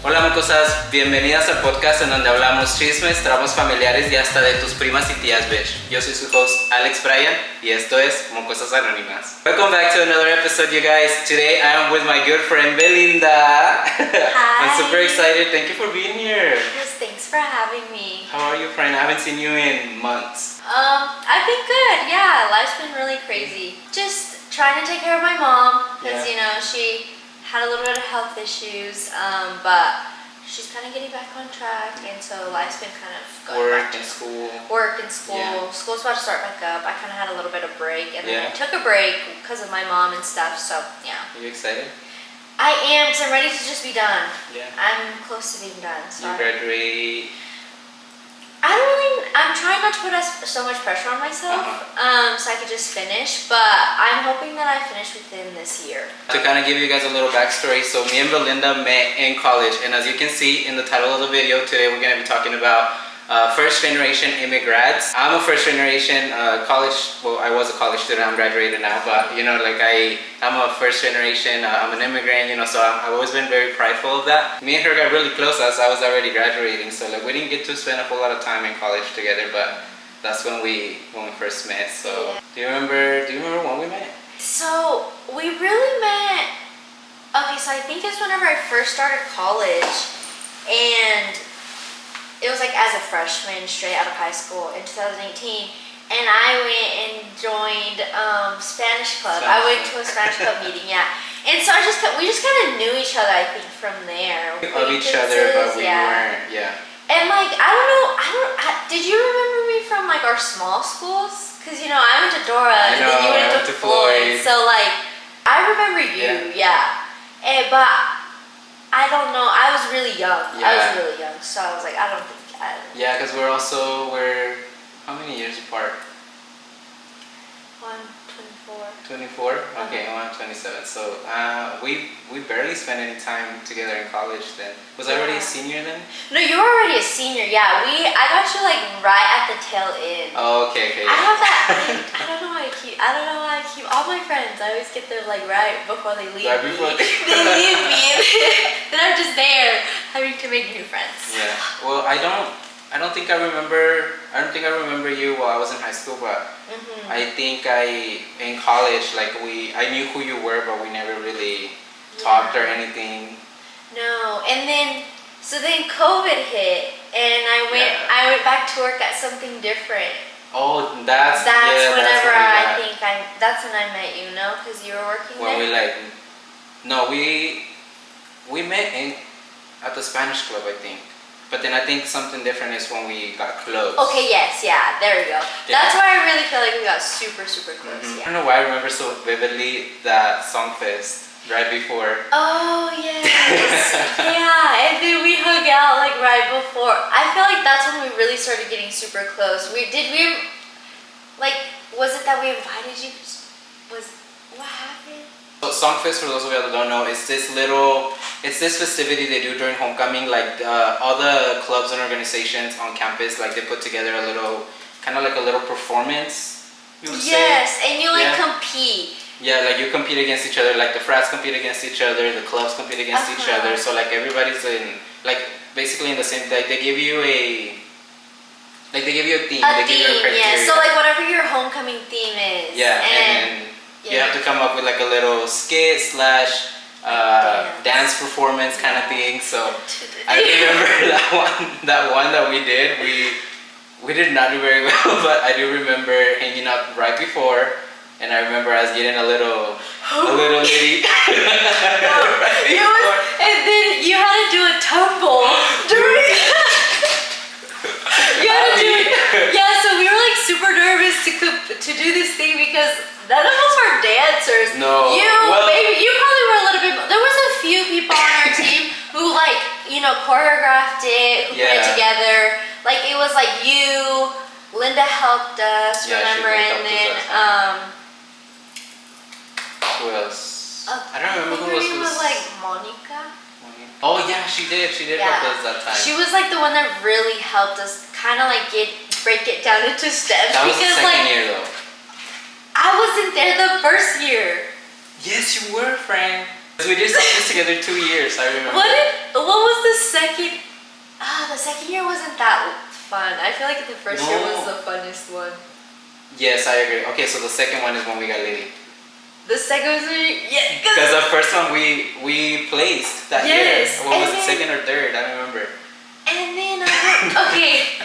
Hola Mocosas, bienvenidas al podcast en donde hablamos chismes, tramos familiares y hasta de tus primas y tías, bitch. Yo soy su host Brayan y esto es Mocosas Anónimas. Welcome back to another episode, you guys. Today I am with my good friend Velinda. Hi. I'm super excited. Thank you for being here. Yes, thanks for having me. How are you, friend? I haven't seen you in months. I've been good. Yeah, life's been really crazy. Just trying to take care of my mom because she had a little bit of health issues, but she's kind of getting back on track, and so life's been kind of going Work and school. Work and school. Yeah. School's about to start back up. I kind of had a little bit of break, and then I Yeah. took a break because of my mom and stuff. So yeah. Are you excited? I am, because I'm ready to just be done. Yeah. I'm close to being done. So You graduate. I'm trying not to put so much pressure on myself, so I could just finish, but I'm hoping that I finish within this year. To kind of give you guys a little backstory, so me and Velinda met in college, and as you can see in the title of the video, today we're going to be talking about first generation Immi GRADS. I'm a first generation college, well, I was a college student, I'm graduated now, but I'm a first generation, I'm an immigrant, so I've always been very prideful of that. Me and her got really close as I was already graduating, so we didn't get to spend a whole lot of time in college together, but that's when we first met. So Yeah. do you remember when we met? So we really met, okay, so I think it's whenever I first started college, and it was like as a freshman straight out of high school in 2018, and I went and joined Spanish club. I went to a Spanish club meeting, yeah. And so we just kind of knew each other, I think, from there. Of each other, but we weren't, yeah. And did you remember me from like our small schools? Because I went to Dora, and then you went to Floyd. So I remember you, yeah. But I don't know, I was really young. Yeah. I was really young, so I was like, I don't think. Yeah, because we're how many years apart? 24? Okay, I'm 27. So we barely spent any time together in college then. Was I already a senior then? No, you were already a senior, yeah. I got you like right at the tail end. Oh, okay. I have that, I don't know why I keep all my friends, I always get them like right before they leave Right before me. They leave me, then I'm just there having to make new friends. Yeah. Well, I don't think I remember you while I was in high school, but I think in college, I knew who you were, but we never really talked or anything. No, and then COVID hit, and I went back to work at something different. Oh, that's when I think that's when I met you, no? Because you were working when there? we met at the Spanish club, I think. But then I think something different is when we got close. Okay, yes, yeah, there we go. Yeah. That's where I really feel like we got super, super close, yeah. I don't know why I remember so vividly that song fest right before. Oh, yes. Yeah, and then we hung out like right before. I feel like that's when we really started getting super close. Was it that we invited you? What happened? So Songfest, for those of you that don't know, it's this festivity they do during homecoming. All the clubs and organizations on campus, they put together a little performance. You would say. Yes, and you compete. Yeah, you compete against each other. The frats compete against each other, the clubs compete against each other. So everybody's in basically in the same. They give you a theme. A they theme, give you a criteria. yeah. So whatever your homecoming theme is. Yeah, and you have to come up with a little skit / dance performance kind of thing. So I remember that one that we did. We did not do very well, but I do remember hanging up right before, and I remember I was getting a little litty. And then you had to do a tumble during. You had to do it. Yeah, so we were super nervous to do this thing because none of us were dancers. No. Maybe you probably were a little bit. There was a few people on our team who choreographed it, who put it together. It was you, Linda helped us, remember, and then who else? I don't remember who else was Monica. Oh yeah, she did help us that time. She was the one that really helped us kind of break it down into steps. That was the second year though. I wasn't there the first year. Yes, you were, friend. We did this together 2 years, I remember. What was the the second year wasn't that fun. I feel like the first year was the funnest one. Yes, I agree. Okay, so the second one is when we got Lily. The second was because the first one we placed that year. What was it, second or third? I don't remember. And then okay,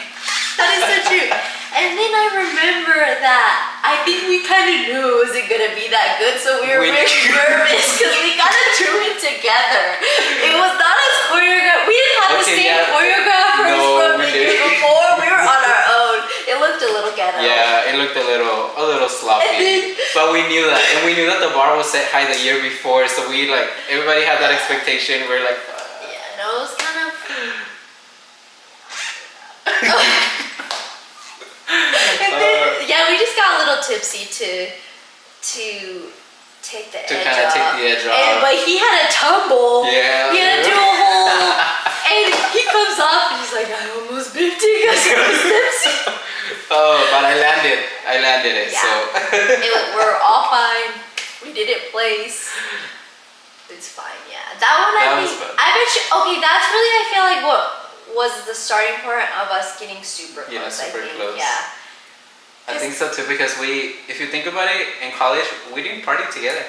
that is so true. And then I remember that I think we kind of knew it wasn't gonna be that good, so we were very nervous because we kind of threw it together. It was not as choreographed. We didn't have the same choreographers from the year before. We were on our own. It looked a little ghetto. Yeah, it looked a little sloppy. But we knew that, and we knew that the bar was set high the year before, so we everybody had that expectation. We're like, yeah, no, it was kind of. And then, yeah, we just got a little tipsy to take the edge off. Take the edge off. But he had a tumble. Yeah. He had to do a whole. And he comes off and he's like, I almost biffed you because I was tipsy. Oh, but I landed it. Yeah. So. We're all fine. We didn't place. It's fine. Yeah, that one I think. Fun. I bet you. Okay, that's really I feel like what was the starting point of us getting super close. Yeah, super close. Yeah. I think so too, because if you think about it, in college we didn't party together.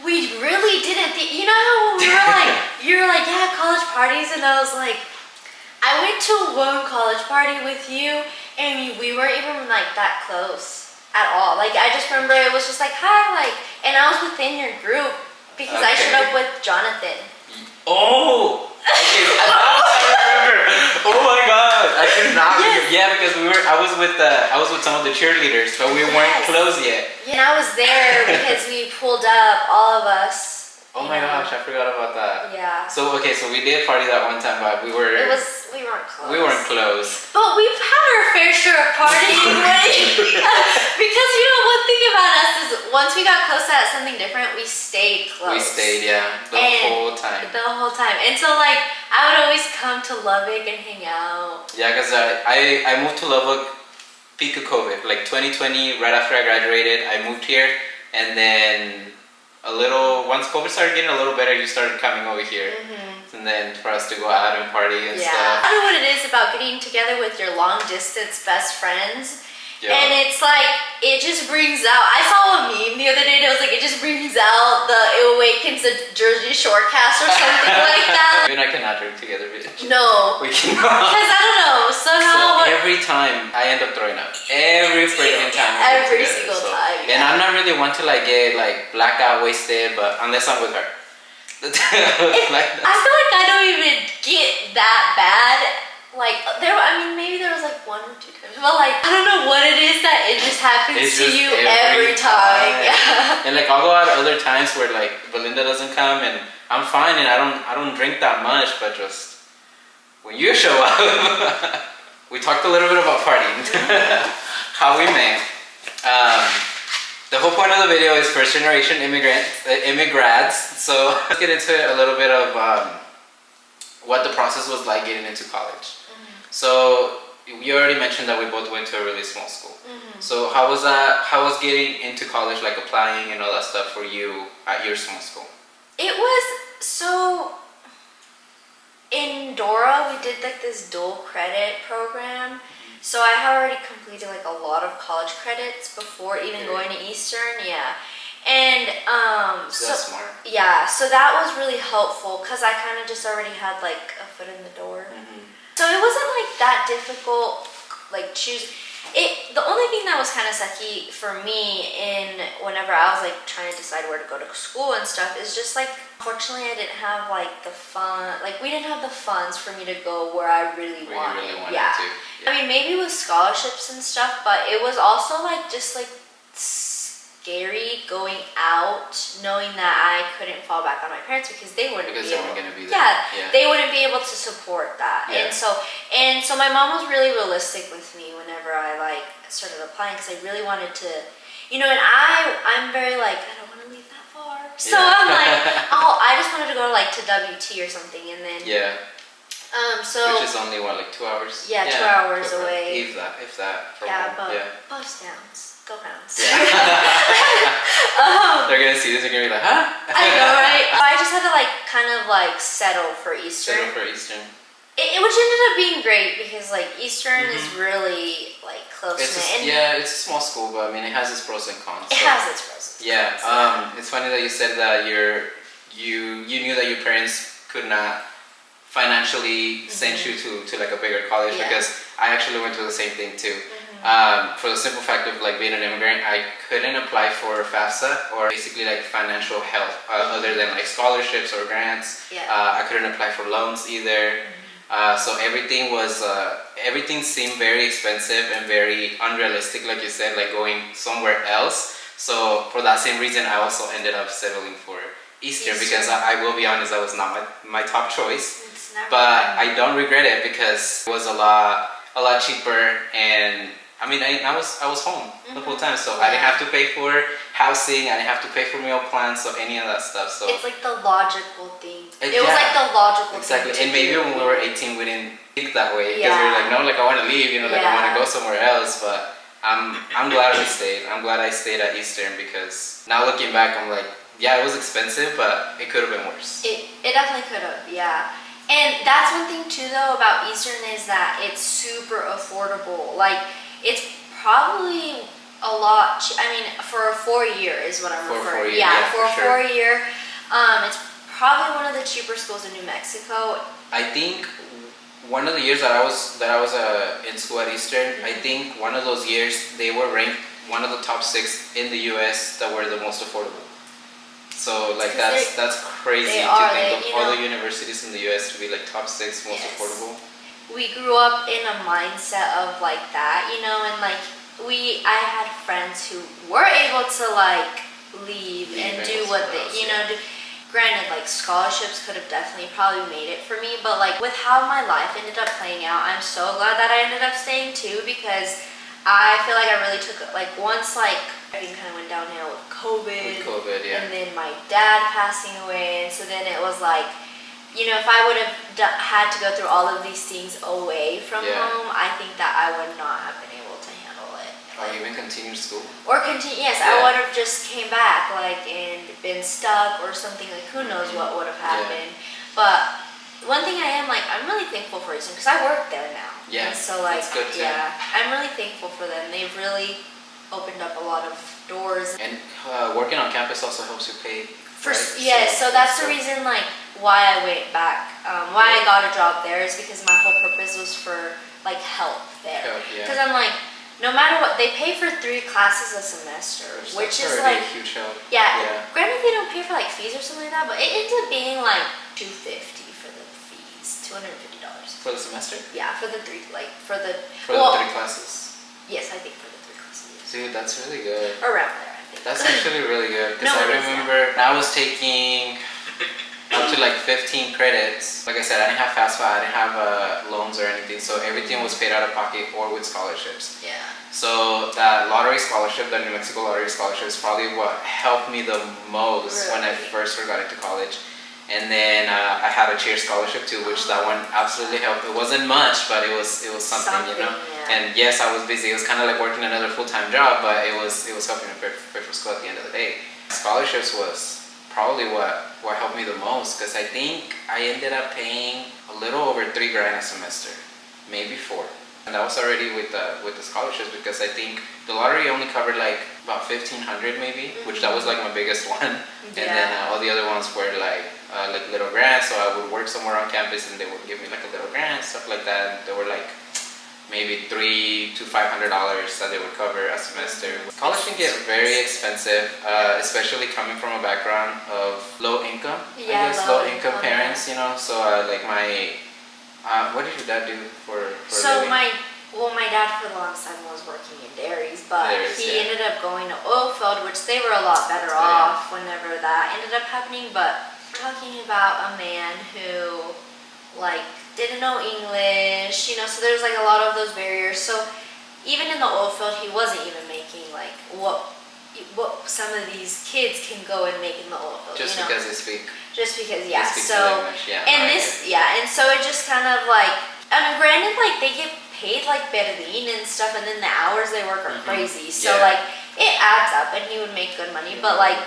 We really didn't. You know how when we were like, you were like, yeah, college parties, and I was like, I went to one college party with you, and we weren't even like that close at all. Like I just remember it was just like, hi, and I was within your group because I showed up with Jonathan. Oh. Okay, I remember. Oh my God, I could not remember. Yeah, because I was with some of the cheerleaders, but we weren't close yet. Yeah, and I was there because we pulled up, all of us. Oh my gosh, I forgot about that. Yeah. So we did party that one time, but we weren't close. We weren't close. But we've had our fair share of partying because one thing about us is once we got close to something different, we stayed close. We stayed, yeah, the whole time. And so I would always come to Lubbock and hang out. Yeah, because I moved to Lubbock peak of COVID, 2020, right after I graduated. I moved here, and then once COVID started getting a little better, you started coming over here. And then for us to go out and party and stuff. I don't know what it is about getting together with your long distance best friends. Yeah. And it's it just brings out. I saw a meme the other day. It was it just brings out it awakens the Jersey Shore cast or something like that. You and I cannot drink together, bitch. No. We cannot. Because I don't know. Somehow. So every time I end up throwing up. Every freaking time. Every single time. Yeah. And I'm not really one to get blackout wasted, but unless I'm with her. I feel like I don't even get that bad. Maybe there was 1 or 2 times, but I don't know what it is that it just happens to you every time. Yeah. And I'll go out other times where Velinda doesn't come, and I'm fine, and I don't drink that much, but just when you show up, we talked a little bit about partying, how we met. The whole point of the video is first generation immigrants. So let's get into a little bit of what the process was like getting into college. So you already mentioned that we both went to a really small school. So how was that? How was getting into college, applying and all that stuff for you at your small school? It was so. In Dora, we did this dual credit program. So I had already completed a lot of college credits before even going to Eastern. Yeah. And so that's smart. Yeah, so that was really helpful because I kind of just already had a foot in the door. So it wasn't that difficult choose it. The only thing that was kind of sucky for me whenever I was trying to decide where to go to school and stuff is just unfortunately I didn't have the fun, we didn't have the funds for me to go where I really wanted to. Yeah. I mean, maybe with scholarships and stuff, but it was also just scary going out knowing that I couldn't fall back on my parents because they wouldn't be able to be there. Yeah, they wouldn't be able to support that. And so my mom was really realistic with me whenever I started applying because I really wanted to, and I'm very I don't want to leave that far. So I'm I just wanted to go to WT or something, and then which is only 2 hours? Yeah, 2 hours away. If that. Bus downs. Go Hounds. They're gonna see this and gonna be huh? I know, right? I just had to kind of like settle for Eastern. Settle for Eastern. Which ended up being great because like Eastern is really like close knit. Yeah, it's a small school, but I mean it has its pros and cons. It has its pros. Yeah. It's funny that you said that you knew that your parents could not financially send you to like a bigger college, because I actually went through the same thing too. For the simple fact of like being an immigrant, I couldn't apply for FAFSA, or basically like financial help, other than like scholarships or grants. I couldn't apply for loans either. So everything seemed very expensive and very unrealistic, like you said, like going somewhere else. So for that same reason, I also ended up settling for Eastern, because I will be honest, that was not my top choice. But I don't regret it, because it was a lot cheaper, and I mean I was home the whole time, so I didn't have to pay for housing, I didn't have to pay for meal plans, so any of that stuff. So it's like the logical thing. It was like the logical thing. And maybe when we were 18, we didn't think that way, because we were like, no, like I want to leave, like I want to go somewhere else. But I'm glad I stayed. I'm glad I stayed at Eastern, because now looking back, I'm like, yeah, it was expensive, but it could have been worse. It definitely could have, yeah. And that's one thing too though about Eastern, is that it's super affordable. Like it's probably a lot, I mean for a 4-year is what I'm referring to. Yeah, for a 4-year. It's probably one of the cheaper schools in New Mexico. I think one of the years that I was in school at Eastern, I think one of those years they were ranked one of the top 6 in the US that were the most affordable. So like that's crazy to think of all the universities in the US to be like top 6 most affordable. We grew up in a mindset of like that, and like I had friends who were able to like leave and do what they, do. Granted, like scholarships could have definitely probably made it for me, but like with how my life ended up playing out, I'm so glad that I ended up staying too, because I feel like I really took like once like everything kind of went downhill with COVID, and then my dad passing away, and so then it was like, if I would have had to go through all of these things away from home, I think that I would not have been able to handle it. Or even continue school. Yes, I would have just came back like and been stuck or something, like who knows what would have happened. But one thing I am like, I'm really thankful for Eastern, because I work there now. Yeah, and so like, that's good too. I'm really thankful for them. They've really opened up a lot of doors. And working on campus also helps you pay. So that's the reason like why I went back, why I got a job there, is because my whole purpose was for like help there. Because I'm like, no matter what, they pay for 3 classes a semester, which is like a huge help. Granted, they don't pay for like fees or something like that, but it ends up being like $250 for the fees, $250 for the semester. Yeah, for the 3 the 3 classes. Yes, I think for the 3 classes. Dude, that's really good. Around there, I think. That's actually really good, because I remember I was taking up to like 15 credits. Like I said, I didn't have FAFSA, I didn't have loans or anything, so everything was paid out of pocket or with scholarships. Yeah. So that lottery scholarship, that New Mexico lottery scholarship, is probably what helped me the most when I first got into college. And then I had a cheer scholarship too, which that one absolutely helped. It wasn't much, but it was something, Yeah. And yes, I was busy. It was kind of like working another full-time job, but it was helping me pay for school at the end of the day. Scholarships was probably what helped me the most, because I think I ended up paying a little over $3 grand a semester, maybe 4. And that was already with the scholarships, because I think the lottery only covered like about $1,500 maybe, which that was like my biggest one. And then all the other ones were like little grants, so I would work somewhere on campus and they would give me like a little grant, stuff like that. They were like maybe $300 to $500 that they would cover a semester. College can get very expensive, especially coming from a background of low income. Low income parents, So like my, what did your dad do for So a living? my dad for the longest time was working in dairies, but he ended up going to oil field, which they were a lot better off whenever that ended up happening. But we're talking about a man who like didn't know English, so there's like a lot of those barriers. So even in the oil field, he wasn't even making like what some of these kids can go and make in the oil field. Just because they speak. Just because, They speak the language, and so it just kind of like, I mean, granted, like they get paid like Berlin and stuff, and then the hours they work are crazy. So like it adds up, and he would make good money. But like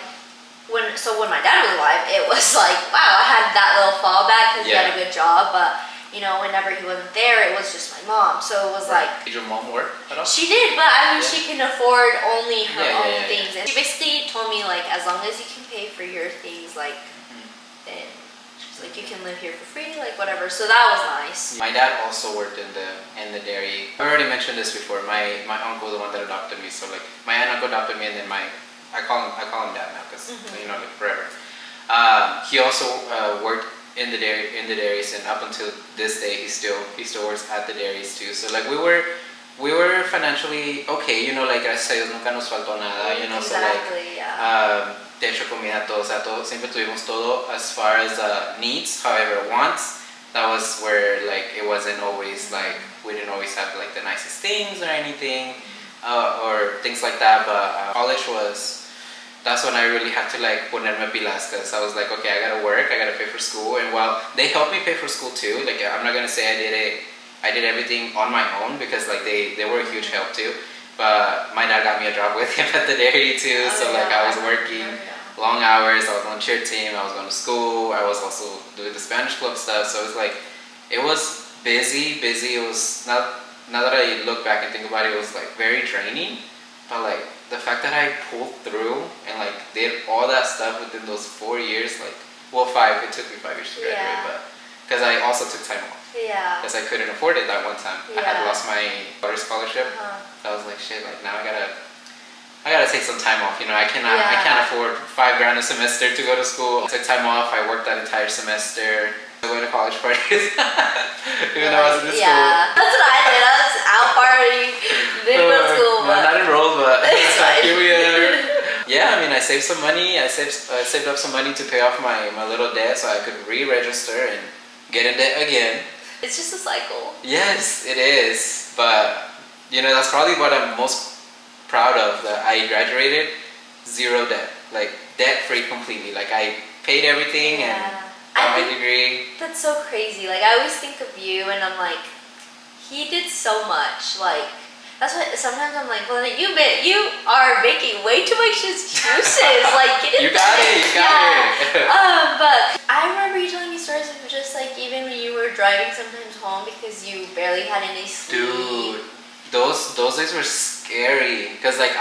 when my dad was alive, it was like, wow, I had that little fallback because he had a good job, but you know, whenever he wasn't there, it was just my mom. So it was like. Did your mom work at all? She did, but I mean, she can afford only her own things, and she basically told me like, as long as you can pay for your things, like, then she's like, you can live here for free, like whatever. So that was nice. My dad also worked in the dairy. I already mentioned this before. My uncle, the one that adopted me. So like, my aunt and uncle adopted me, and then I call him dad now because you know, like forever. He also worked in the dairies, and up until this day, he still works at the dairies too. So like, we were financially okay, you know, like gracias a Dios nunca nos faltó nada, you know. Exactly, so like, techo, comida, todo, o sea, todo, siempre tuvimos todo as far as needs. However, wants, that was where like it wasn't always like, we didn't always have like the nicest things or anything, or things like that. But college that's when I really had to like ponerme pilas, because I was like, okay, I gotta work, I gotta pay for school. And while they helped me pay for school too, like I'm not gonna say I did everything on my own, because like they were a huge help too. But my dad got me a job with him at the dairy too, like I was working long hours, I was on cheer team, I was going to school, I was also doing the Spanish club stuff. So it's like, it was busy. It was now that I look back and think about it, it was like very draining. But like, the fact that I pulled through and like did all that stuff within those 4 years, like, well, 5, it took me 5 years to graduate, but because I also took time off. Because I couldn't afford it that one time. I had lost my daughter's scholarship. So I was like, shit, like now I gotta take some time off. You know, I can't afford $5,000 a semester to go to school. I took time off. I worked that entire semester. I went to college parties. Even though I was in school. Yeah, that's what I did. I was out partying. Didn't go to school. No, not enrolled, but here we are. Yeah, I mean, I saved some money. I saved up some money to pay off my little debt so I could re-register and get in debt again. It's just a cycle. Yes, it is. But, you know, that's probably what I'm most proud of, that I graduated zero debt. Like, debt-free completely. Like, I paid everything and got my degree. That's so crazy. Like, I always think of you and I'm like, he did so much. Like, that's what sometimes I'm like, well, you are making way too much excuses. Like, get it. You got it. But I remember you telling me stories of just like, even when you were driving sometimes home because you barely had any sleep. Dude, those days were scary, because like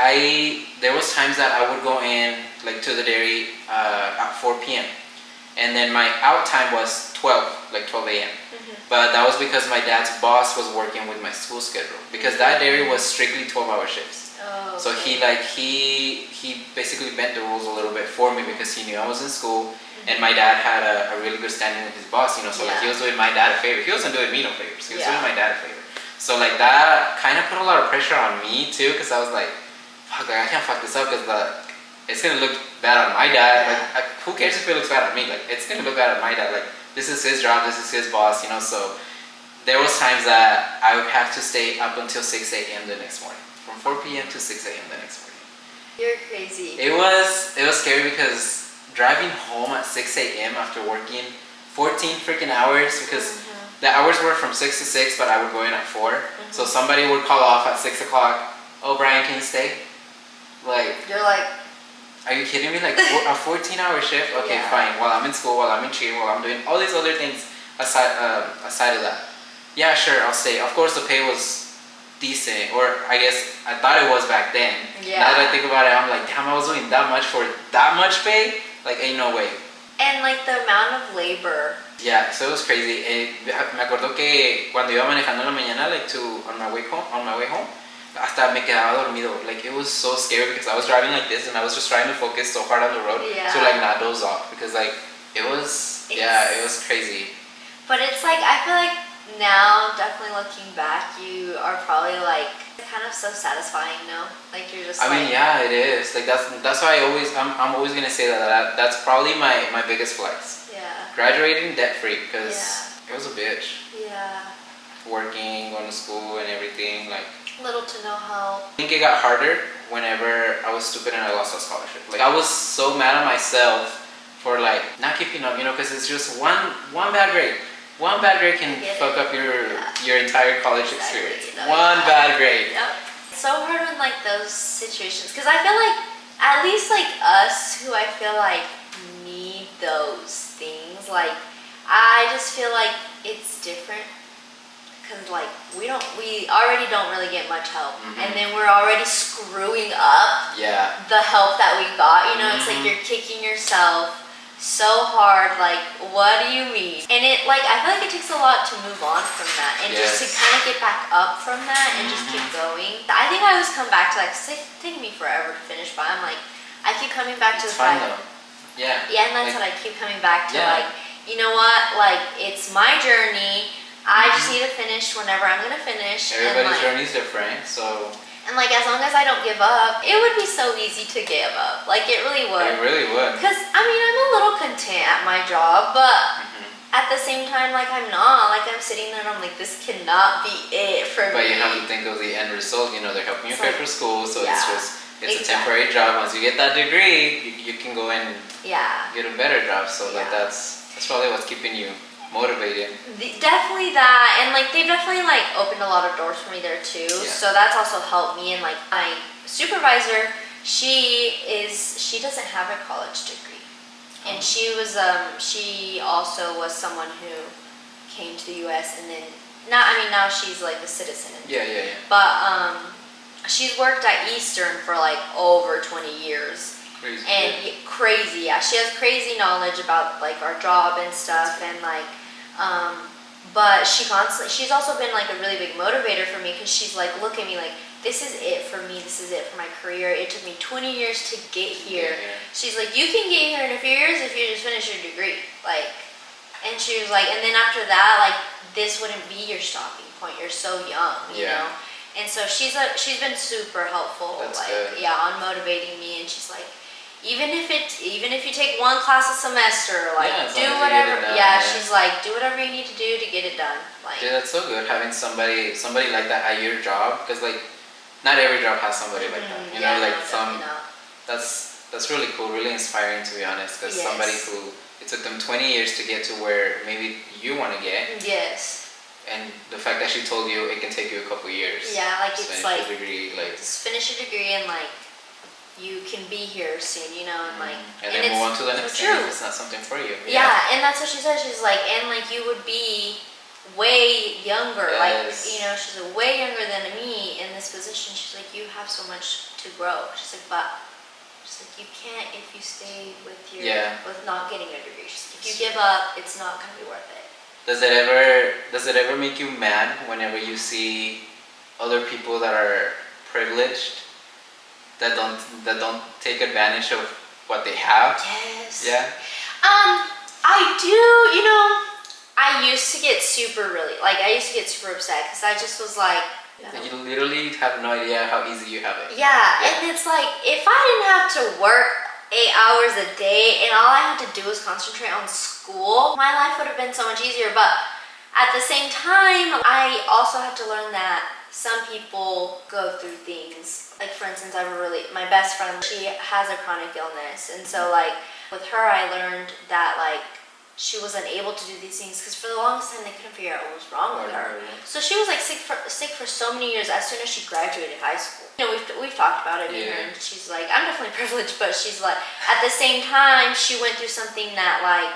there was times that I would go in like to the dairy at 4 p.m. and then my out time was 12 a.m. But that was because my dad's boss was working with my school schedule, because that dairy was strictly 12-hour shifts. So he basically bent the rules a little bit for me, because he knew I was in school, and my dad had a really good standing with his boss, you know. So like, he was doing my dad a favor. He wasn't doing me no favors. He was doing my dad a favor. So like, that kind of put a lot of pressure on me too, because I was like, fuck, like, I can't fuck this up, because it's gonna look bad on my dad. Like, who cares if it looks bad on me? Like, it's gonna look bad on my dad. Like, this is his job, this is his boss, you know. So there was times that I would have to stay up until 6 a.m. the next morning, from 4 p.m. to 6 a.m. the next morning. You're crazy. It was scary, because driving home at 6 a.m. after working 14 freaking hours, because the hours were from 6 to 6, but I would go in at 4. So somebody would call off at 6 o'clock. Oh, Brayan, can you stay? Like, you're like, are you kidding me? Like, a 14-hour shift? Okay, fine. While I'm in school, while I'm in cheer, while I'm doing all these other things aside of that. Yeah, sure, I'll stay. Of course, the pay was decent, or I guess I thought it was back then. Now that I think about it, I'm like, damn, I was doing that much for that much pay? Like, ain't no way. And like the amount of labor. Yeah, so it was crazy. Me acuerdo que cuando iba manejando en la mañana, like on my way home, hasta me quedaba dormido. Like, it was so scary, because I was driving like this and I was just trying to focus so hard on the road to like not doze off, because like it was crazy. But it's like, I feel like now, definitely looking back, you are probably like kind of so satisfying, no? Like, you're just I mean, yeah, it is. Like, that's why I'm always gonna say that's probably my biggest flex. Graduating debt free, because it was a bitch. Working, going to school and everything, like, little to no help. I think it got harder whenever I was stupid and I lost a scholarship. Like, I was so mad at myself for like not keeping up, you know, because it's just one bad grade. One bad grade can fuck up your entire college experience. One bad grade. It's so hard when like those situations, because I feel like at least like us who I feel like need those things, like I just feel like it's different because like we already don't really get much help, and then we're already screwing up the help that we got, you know. It's like you're kicking yourself so hard, like what do you mean? And it like I feel like it takes a lot to move on from that and just to kind of get back up from that and just keep going. I think I always come back to like it's taking me forever to finish, but I'm like I keep coming back to the fact and that's what I keep coming back to, like, you know what, like it's my journey. I just need to finish whenever I'm gonna finish. Everybody's journey is different, so. And like as long as I don't give up, it would be so easy to give up. Like it really would. It really would. Because I mean, I'm a little content at my job, but at the same time, like I'm not. Like I'm sitting there and I'm like, this cannot be it for me. But you have to think of the end result. You know, they're helping you pay for school, so it's a temporary job. Once you get that degree, you can go and get a better job. So like that's probably what's keeping you motivated. Definitely that, and like they've definitely like opened a lot of doors for me there too. So that's also helped me. And like my supervisor, she doesn't have a college degree, and she also was someone who came to the U.S. and then now she's like a citizen. But she's worked at Eastern for like over 20 years. Crazy. And crazy, she has crazy knowledge about like our job and stuff, and like but she's also been like a really big motivator for me, because she's like, look at me, like this is it for me, this is it for my career. It took me 20 years to get here. She's like, you can get here in a few years if you just finish your degree, like. And she was like, and then after that, like this wouldn't be your stopping point, you're so young, you know. And so she's been super helpful. That's like good. On motivating me. And she's like, even if you take one class a semester, like do whatever. She's like, do whatever you need to do to get it done. Like, dude, that's so good having somebody like that at your job, because like not every job has somebody like that. You know, like that's really cool, really inspiring, to be honest. Because somebody who it took them 20 years to get to where maybe you want to get. And the fact that she told you it can take you a couple years. Like it's like degree, like just finish your degree and like you can be here soon, you know, and like and then move on to the next thing if it's not something for you. And that's what she said. She's like, and like you would be way younger, like, you know, she's like, way younger than me in this position. She's like, you have so much to grow. She's like, but she's like, you can't if you stay with your with not getting a degree. She's like, if you give up, it's not gonna be worth it. Does it ever make you mad whenever you see other people that are privileged that don't take advantage of what they have? I do, you know, I used to get super upset, because I just was like, you literally have no idea how easy you have it. And it's like, if I didn't have to work 8 hours a day and all I had to do was concentrate on school, my life would have been so much easier. But at the same time, I also had to learn that some people go through things. Like for instance, my best friend, she has a chronic illness, and so like with her I learned that like she wasn't able to do these things because for the longest time they couldn't figure out what was wrong with her. So she was like sick for so many years. As soon as she graduated high school, you know, we've talked about it, and she's like, I'm definitely privileged, but she's like, at the same time, she went through something that like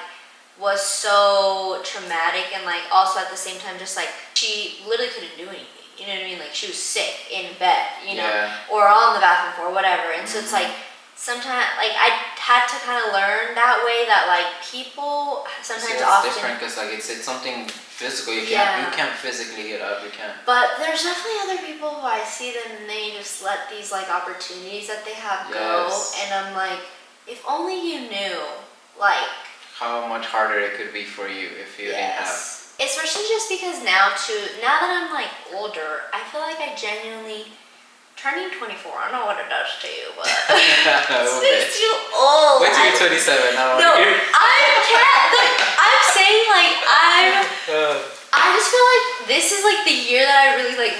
was so traumatic, and like also at the same time, just like she literally couldn't do anything. You know what I mean? Like she was sick in bed, you know, or on the bathroom floor, whatever. And so it's like, sometimes, like I had to kind of learn that way, that like people sometimes often. It's different because like it's something physical. You can't physically get up. You can't. But there's definitely other people who I see them and they just let these like opportunities that they have go, and I'm like, if only you knew, like how much harder it could be for you if you didn't have. Especially just because now that I'm like older, I feel like I genuinely. Turning 24, I don't know what it does to you, but it's too old. Wait till you're 27. No, I can't. Like, I'm saying, like, I just feel like this is like the year that I really like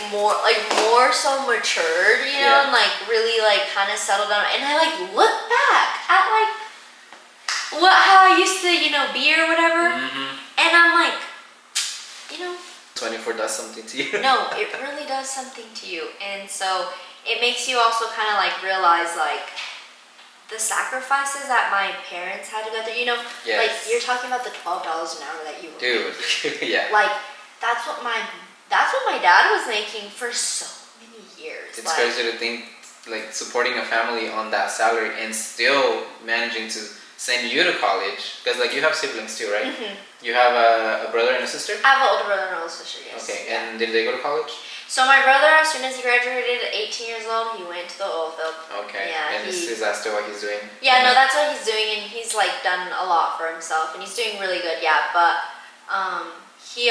more so matured, you know, and like really like kind of settled down. And I like look back at like how I used to, you know, be or whatever, and I'm like, you know. 24 does something to you. No, it really does something to you. And so it makes you also kind of like realize like the sacrifices that my parents had to go through, you know, Yes. like you're talking about the $12 an hour that you were Dude, making. yeah. Like that's what my dad was making for so many years. It's like, crazy to think, like, supporting a family on that salary and still managing to send you to college, because like you have siblings too, right? Mm-hmm. You have a brother and a sister? I have an older brother and an older sister, yes. Okay, Yeah. and did they go to college? So my brother, as soon as he graduated at 18 years old, he went to the oil field. Okay, Yeah, and is that still what he's doing? Yeah, no, that's what he's doing, and he's like done a lot for himself, and he's doing really good, yeah. But he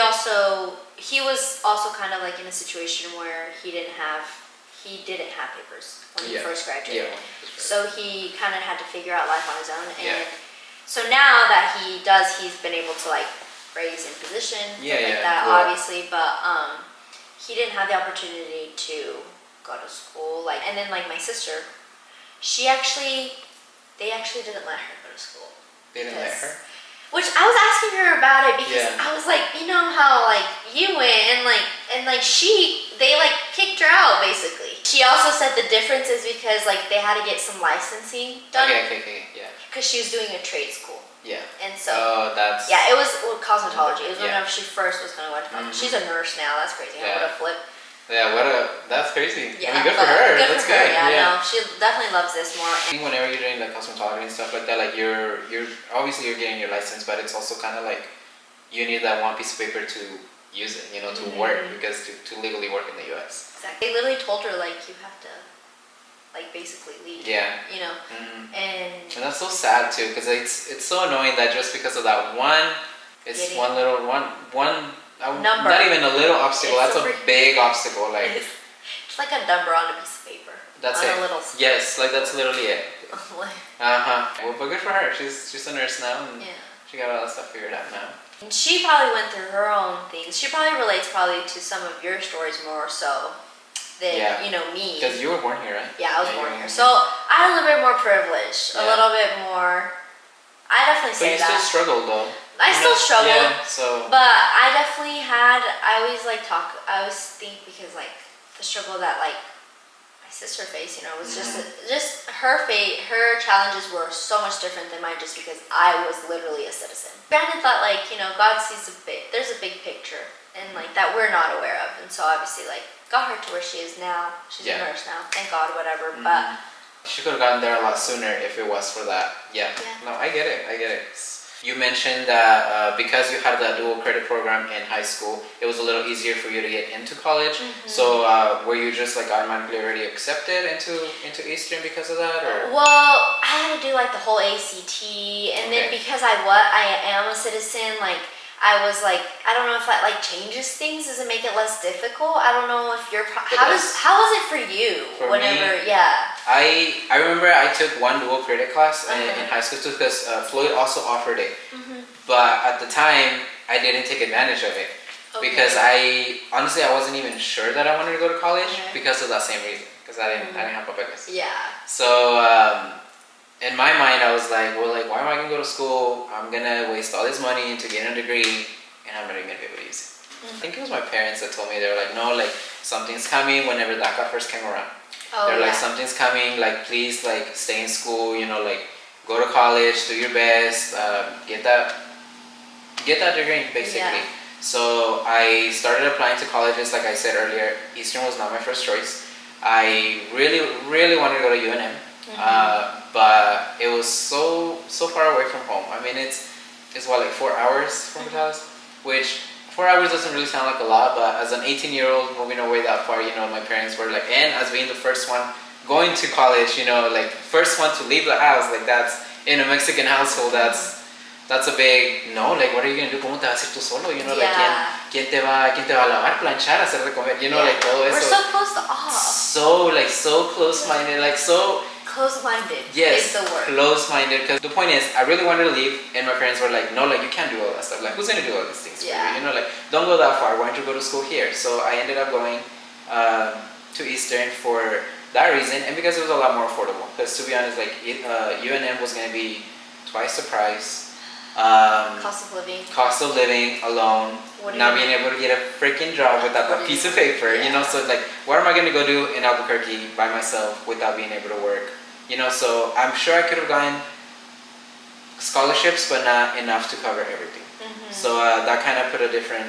was also kind of like in a situation where he didn't have papers when he first graduated. Yeah. So he kind of had to figure out life on his own, and Yeah. so now that he's been able to like raise in position, like that, cool. obviously, but he didn't have the opportunity to go to school, like, and then like my sister, they actually didn't let her go to school. They didn't let her? Which I was asking her about it because Yeah. I was like, you know how like you went and they like kicked her out basically. She also said the difference is because like they had to get some licensing done. Okay, yeah. Because she was doing a trade school. Yeah. And so. Oh, that's. Yeah, it was cosmetology. It was Yeah. whenever she first was going to go to college. She's a nurse now. That's crazy. Yeah. What a flip. Yeah, that's crazy. Yeah, I mean, good for her. Good That's for her. good. Yeah, no, she definitely loves this more. I think whenever you're doing like cosmetology and stuff like that, like you're obviously you're getting your license, but it's also kind of like you need that one piece of paper to use it, you know, to work, because to legally work in the U.S. Exactly. They literally told her like you have to like basically leave. Yeah. You know, and that's so sad too, because it's so annoying that just because of that one, it's one little number. Not even a little obstacle. It's that's a big obstacle. Like it's like a number on a piece of paper. That's on it. A little yes, like that's literally it. Well, but good for her. She's a nurse now, and she got all that stuff figured out now. And she probably went through her own things. She probably relates to some of your stories more so than me. Because you were born here, right? Yeah, I was born here, so I had a little bit more privilege, a little bit more. I definitely say that. But you still struggled though. I still struggled. Yeah, so. But I definitely had. I always think because like the struggle that like my sister faced, you know, was just her fate. Her challenges were so much different than mine, just because I was literally a citizen. Granted that like God sees there's a big picture, and like that we're not aware of, and so obviously like got her to where she is now. She's a nurse now, thank God, whatever. But she could have gotten there a lot sooner if it was for that. Yeah. No, I get it. You mentioned that because you had that dual credit program in high school, it was a little easier for you to get into college. So were you just like automatically already accepted into Eastern because of that, or? Well, I had to do like the whole ACT, and then because I am a citizen, like I was like, I don't know if that like changes things. Does it make it less difficult? I don't know if you're. How was it for you? For whenever, me, I remember I took one dual credit class in high school too, because Floyd also offered it, but at the time I didn't take advantage of it because I wasn't even sure that I wanted to go to college because of that same reason, because I didn't have papeles. Yeah. So in my mind, I was like, well, like, why am I gonna go to school? I'm gonna waste all this money to get a degree, and I'm not even gonna be able to use it. I think it was my parents that told me. They were like, no, like something's coming. Whenever DACA first came around, they're like, something's coming. Like, please, like, stay in school. You know, like, go to college, do your best, get that degree, basically. So I started applying to colleges. Like I said earlier, Eastern was not my first choice. I really, really wanted to go to UNM. But it was so far away from home. I mean, it's what, like 4 hours from the house, which 4 hours doesn't really sound like a lot, but as an 18-year-old moving away that far, you know, my parents were like, and as being the first one going to college, you know, like first one to leave the house, like that's in a Mexican household, that's a big no. Like, what are you gonna do? ¿Cómo te vas a ir tú solo? You know, like quién te va a lavar, planchar, hacer de comer? You know, like todo eso. We're so close to all. So close-minded, like so. Close-minded yes, is the word. Close-minded, because the point is, I really wanted to leave, and my parents were like, no, like, you can't do all that stuff. Like, who's going to do all these things for you? You know, like, don't go that far. Why don't you go to school here? So I ended up going to Eastern for that reason, and because it was a lot more affordable. Because to be honest, like, UNM was going to be twice the price. Cost of living alone. Not being able to get a freaking job without a piece of paper, you know. So like, what am I going to go do in Albuquerque by myself without being able to work You know, so I'm sure I could have gotten scholarships, but not enough to cover everything. So that kind of put a different,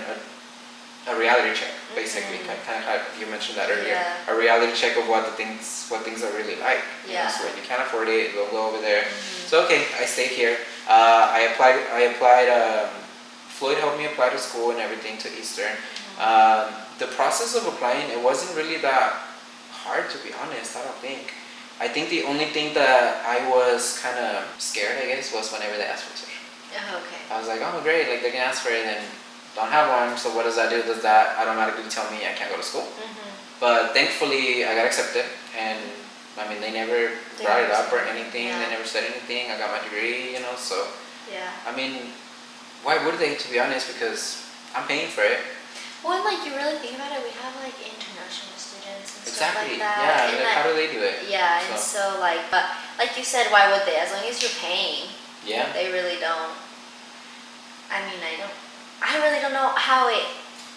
a reality check, basically. Kind of how you mentioned that earlier. A reality check of what things are really like. You know, so when you can't afford it, go over there. So okay, I stayed here. I applied. Floyd helped me apply to school and everything to Eastern. The process of applying, it wasn't really that hard, to be honest. I don't think. I think the only thing that I was kind of scared, I guess, was whenever they asked for a social. Oh, okay. I was like, oh great, like they're gonna ask for it and don't have one, so what does that do? Does that automatically tell me I can't go to school? But thankfully I got accepted, and I mean they never brought it up or anything. They never said anything. I got my degree, you know, so I mean, why would they, to be honest, because I'm paying for it. Well, like you really think about it, we have like international students and stuff Exactly. like that. Yeah, and like, how do they do it? Yeah, and so like, but like you said, why would they? As long as you're paying. Yeah. They really don't. I mean, I really don't know how it.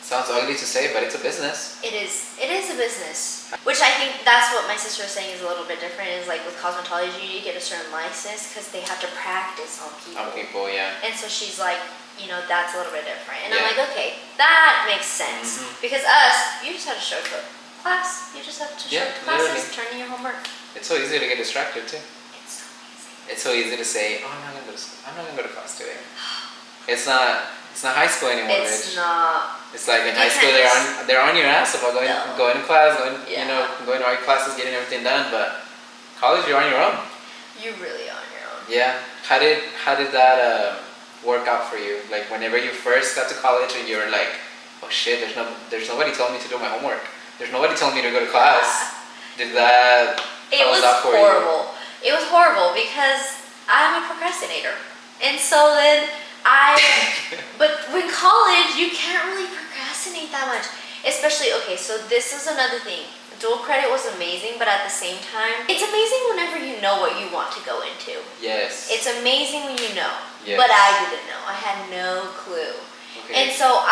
Sounds ugly to say, but it's a business. It is a business. Which I think that's what my sister was saying is a little bit different. Is like with cosmetology, you get a certain license because they have to practice on people. On people, yeah. And so she's like, you know, that's a little bit different. And I'm like, okay, that makes sense. Because us, you just have to show to class. You just have to show to classes, turn in your homework. It's so easy to get distracted too. It's It's so so easy. easy to say, oh, I'm not gonna go to school. I'm not gonna go to class today. It's not high school anymore. It's not. It's like in high school they're on your ass about going to class, you know, going to art classes, getting everything done. But college, you're on your own. You really are on your own. Yeah. How did that work out for you? Like whenever you first got to college and you were like, oh shit, there's nobody telling me to do my homework. There's nobody telling me to go to class. Did that? It was horrible. It was horrible because I'm a procrastinator, and so then but in college you can't really procrastinate that much, especially so this is another thing. Dual credit was amazing, but at the same time, it's amazing whenever you know what you want to go into. Yes. It's amazing when you know, Yes. but I didn't know. I had no clue. And so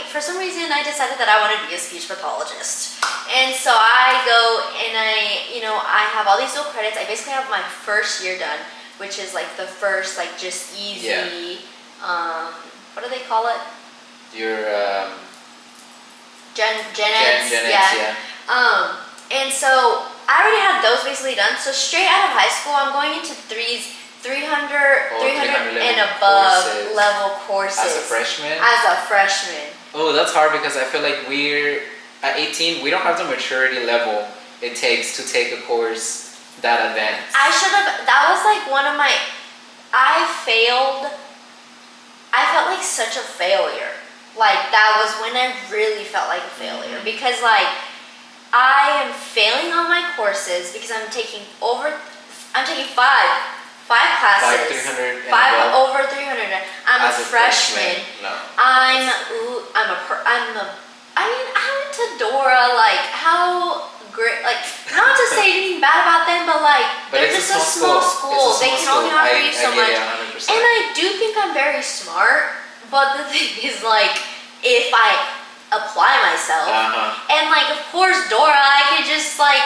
for some reason, I decided that I wanted to be a speech pathologist. And so I go and I have all these dual credits. I basically have my first year done, which is like the first, like just easy, what do they call it? Your Gen Eds, yeah. And so I already had those basically done. So straight out of high school, I'm going into 300 and above level courses. As a freshman? As a freshman. Oh, that's hard because I feel like we're at 18, we don't have the maturity level it takes to take a course that advanced. That was like one of my, I felt like such a failure. Like that was when I really felt like a failure because like I am failing on my courses because I'm taking five classes. 300 over 300. I'm a freshman. No. I went to Dora, like how great, like not to say anything bad about them, but like they're just a small school. They can only offer you so much. And I do think I'm very smart, but the thing is like if I apply myself and like of course Dora, I could just like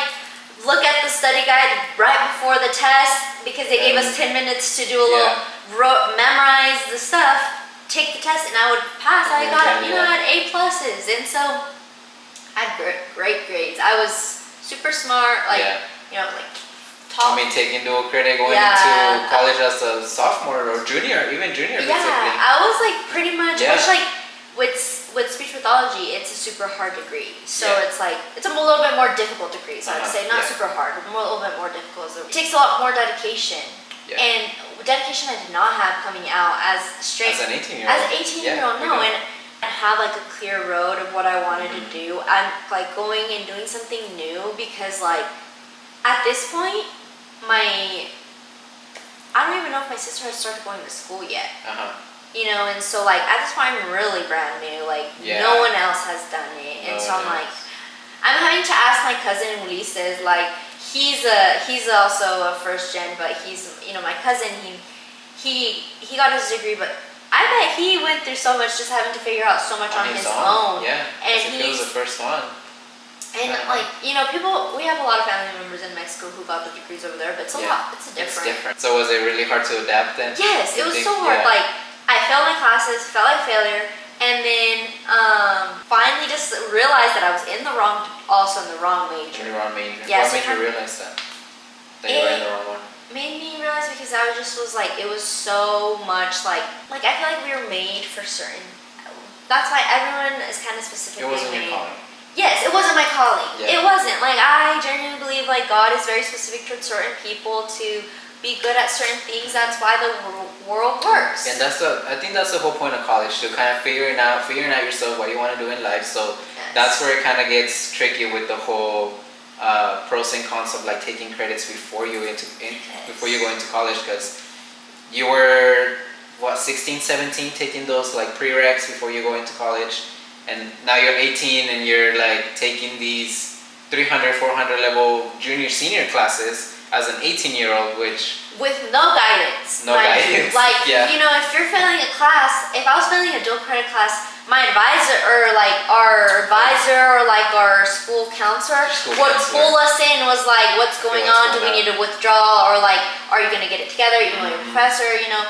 look at the study guide right before the test because they gave us 10 minutes to do a little memorize the stuff, take the test, and I would pass. I got I had A+, and so I had great grades. I was super smart, like top. I mean, taking dual credit, going into college as a sophomore or junior, even junior. Yeah, basically. I was like pretty much, which like with speech pathology, it's a super hard degree. So it's like, it's a little bit more difficult degree. So I'd say not super hard, but a little bit more difficult. So it takes a lot more dedication. Yeah. And dedication I did not have coming out as an 18-year-old. As an 18-year-old, no. And I have like a clear road of what I wanted to do. I'm like going and doing something new because like at this point, I don't even know if my sister has started going to school yet. You know, and so like at this point I'm really brand new, like no one else has done it, and so I'm like, I'm having to ask my cousin Ulises, like he's also a first gen, but he's my cousin, he got his degree, but I bet he went through so much just having to figure out so much on his own. Yeah, and he was the first one. And like, you know, people, we have a lot of family members in Mexico who got the degrees over there, but it's a lot, it's different. It's different. So was it really hard to adapt then? Yes, it was so hard. Like, I failed my classes, felt like failure, and then finally just realized that I was in the wrong major. In the wrong major. Yeah, What made you realize that? That you were in the wrong one? Made me realize because I was like, it was so much like I feel like we were made for certain. That's why everyone is kind of specifically It wasn't made. your calling. Yes, it wasn't my calling. Yeah. It wasn't. Like, I genuinely believe like God is very specific towards certain people to be good at certain things. That's why the world works. And I think that's the whole point of college, to kind of figuring out yourself, what you want to do in life. So that's where it kind of gets tricky with the whole pros and cons of like taking credits before you before you go into college, because you were 16, 17 taking those like prereqs before you go into college. And now you're 18 and you're like taking these 300, 400 level junior, senior classes as an 18-year-old, which... With no guidance. No guidance. Like, you know, if you're failing a class, if I was failing a dual credit class, my advisor or like our school counselor would pull us in, was like, what's going on? Do we need to withdraw? Or like, are you going to get it together? You know, your professor, you know.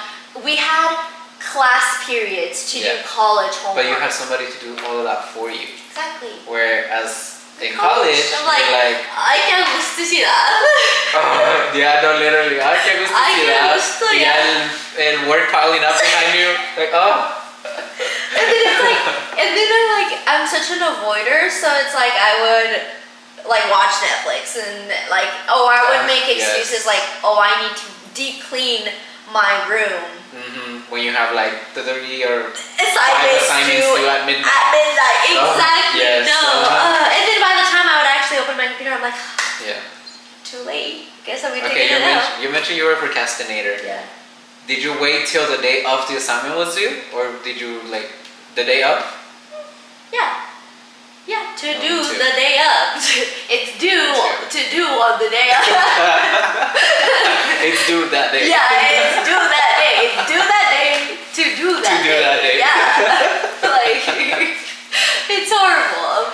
We had class periods to do college homework. But you have somebody to do all of that for you. Exactly. Whereas in college, I'm like, ay, qué gustosidad. Yeah, no, literally, ay, qué gustosidad. Yeah, el work piling up behind you, like, oh. And then it's like, I'm such an avoider, so it's like I would like watch Netflix and like, I would make excuses like, I need to deep clean my room. When you have like 3 or 5 assignments due at midnight. Exactly. Yes. And then by the time I would actually open my computer, I'm like, yeah. Too late. Guess I'm gonna Okay, take it out. you mentioned you were a procrastinator. Yeah. Did you wait till the day of the assignment was due, or did you like the day of? Yeah. Yeah, the day of. It's due to do on the day of. It's due that day. Yeah, it's due that day. It's due that day to do that day. Yeah. Like, it's horrible.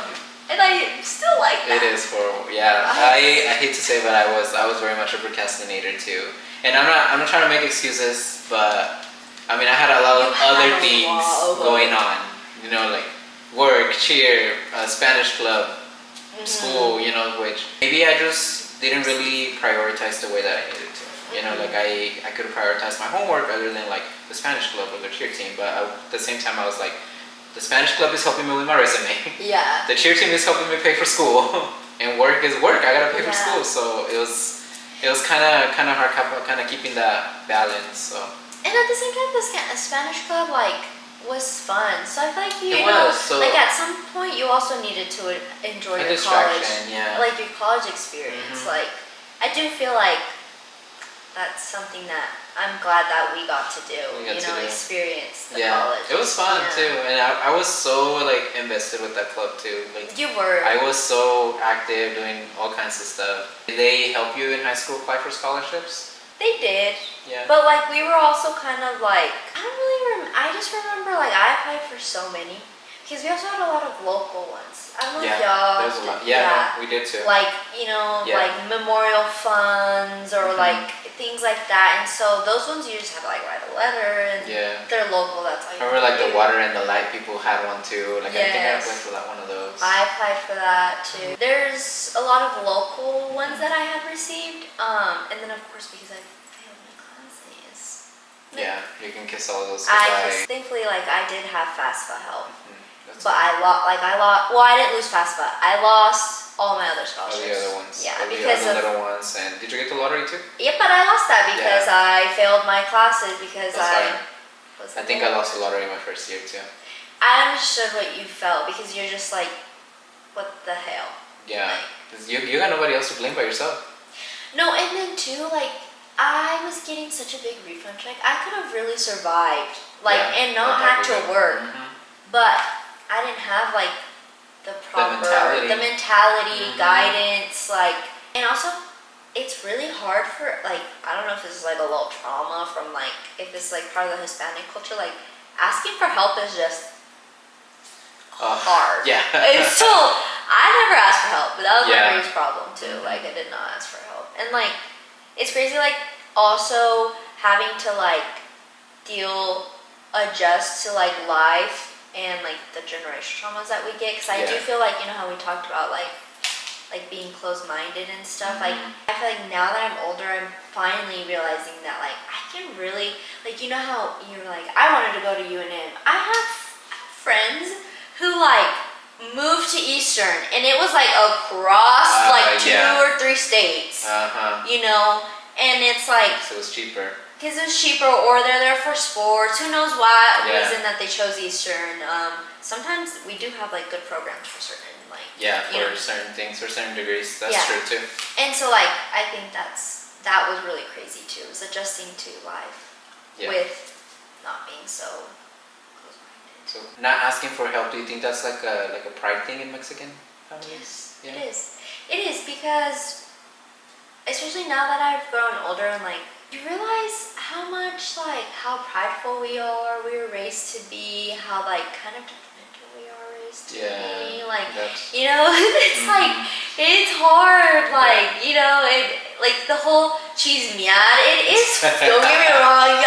And I still like that. It is horrible. Yeah. I hate to say, but I was very much a procrastinator too. And I'm not trying to make excuses, but I mean, I had a lot of other things going on. You know, like work, cheer, Spanish club, school, you know, which maybe I just didn't really prioritize the way that I needed to. You know, like I could have prioritized my homework other than like the Spanish club or the cheer team, but at the same time I was like, the Spanish club is helping me with my resume. Yeah. The cheer team is helping me pay for school, and work is work. I gotta pay for school, so it was kind of hard, kind of keeping that balance. So. And at the same time, the Spanish club was fun. So I feel like you know, like at some point you also needed to enjoy your college, like your college experience. Like I do feel like that's something that I'm glad that we got to do. Experience the college. It was fun too, and I was so like invested with that club too. Like you were. I was so active, doing all kinds of stuff. Did they help you in high school apply for scholarships? They did. Yeah. But like we were also kind of like, I don't really remember. I just remember like I applied for so many because we also had a lot of local ones. I don't know if y'all. There's a lot. Yeah, no, we did too. Like like memorial funds or like things like that. And so those ones you just have to like write a letter and they're local. That's all. I remember like the water and the light people had one too. Like I think I applied for one of those. I applied for that too. There's a lot of local ones that I have received. And then of course because I failed my classes. Yeah, you can kiss all those goodbye. Thankfully like I did have FAFSA help. But I lost. Well, I didn't lose FAFSA. I lost all my other scholarships. All the other ones. Yeah, because the little ones. And did you get the lottery too? Yep, but I lost that because I failed my classes because I think I lost the lottery my first year too. I understood what you felt because you're just like, what the hell? Yeah, you got nobody else to blame but yourself. No, and then too, like I was getting such a big refund check. I could have really survived, and not had to work, but I didn't have like the proper mentality, guidance, and also it's really hard for I don't know if this is like a little trauma from if this is like part of the Hispanic culture, asking for help is just hard. Yeah. And so I never asked for help, but that was Yeah. my biggest problem too. Like I did not ask for help, and like it's crazy. Like also having to like adjust to like life and like the generational traumas that we get. Because I do feel like, you know how we talked about like being closed-minded and stuff. Like I feel like now that I'm older, I'm finally realizing that like I can really like, you know how you're like, I wanted to go to UNM. I have friends who like moved to Eastern, and it was like across like 2 or 3 states. You know, and it's like so it's cheaper. Because it's cheaper, or they're there for sports. Who knows what reason that they chose Eastern. Sometimes we do have like good programs for certain like for certain things, for certain degrees. That's true too. And so like I think that was really crazy too. Is adjusting to life with not being so close-minded. So not asking for help. Do you think that's like a pride thing in Mexican families? Yes, it is. It is because especially now that I've grown older and like. You realize how much, like, how prideful we are, we were raised to be, how, like, kind of judgmental we are raised to be. Like, you know, it's like, it's hard, like, you know, like, the whole chismear, it is, don't get me wrong,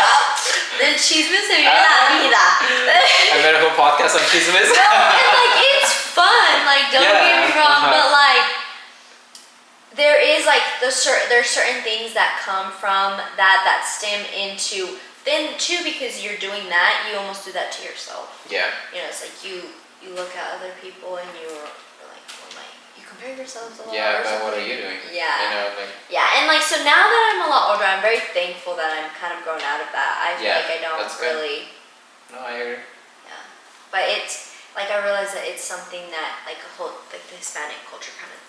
the chismes se vive la vida. I made a whole podcast on chismes. No, and, like, it's fun, like, don't get me wrong, but, like, there is like there's certain things that come from that stem into then too, because you're doing that, you almost do that to yourself. Yeah. You know, it's like you look at other people and you're like, well, like you compare yourselves a lot. Yeah, but what are you doing? Yeah. You know, like. Yeah, and like so now that I'm a lot older, I'm very thankful that I'm kind of grown out of that. I feel like I don't really. No, I agree. Yeah, but it's like I realize that it's something that like a whole like the Hispanic culture kind of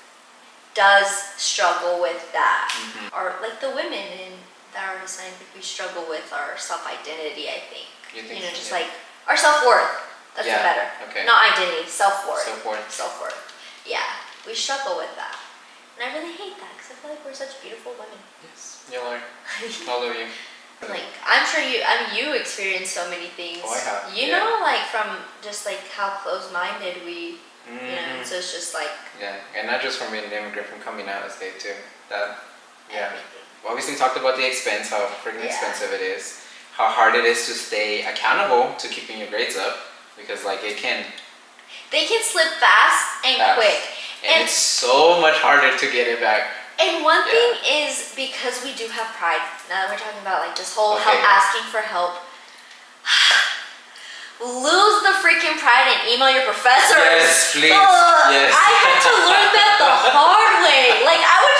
does struggle with that. Or like the women in that are Hispanic, we struggle with our self-identity, I think. You know, just like our self-worth. That's better. Okay. Not identity, self-worth. Self-worth. Yeah, we struggle with that. And I really hate that because I feel like we're such beautiful women. Yes, you are. All of you. Like, I'm sure you experience so many things. Oh, I have. You know, like from just like how close-minded we you know, so it's just like and not just from being an immigrant, from coming out of state too. That obviously talked about the expense, how freaking expensive it is, how hard it is to stay accountable to keeping your grades up, because like they can slip fast and quick, and it's so much harder to get it back. And one thing is because we do have pride. Now that we're talking about like this whole help, asking for help. Lose the freaking pride and email your professors. Yes, please. Yes. I had to learn that the hard way. Like I would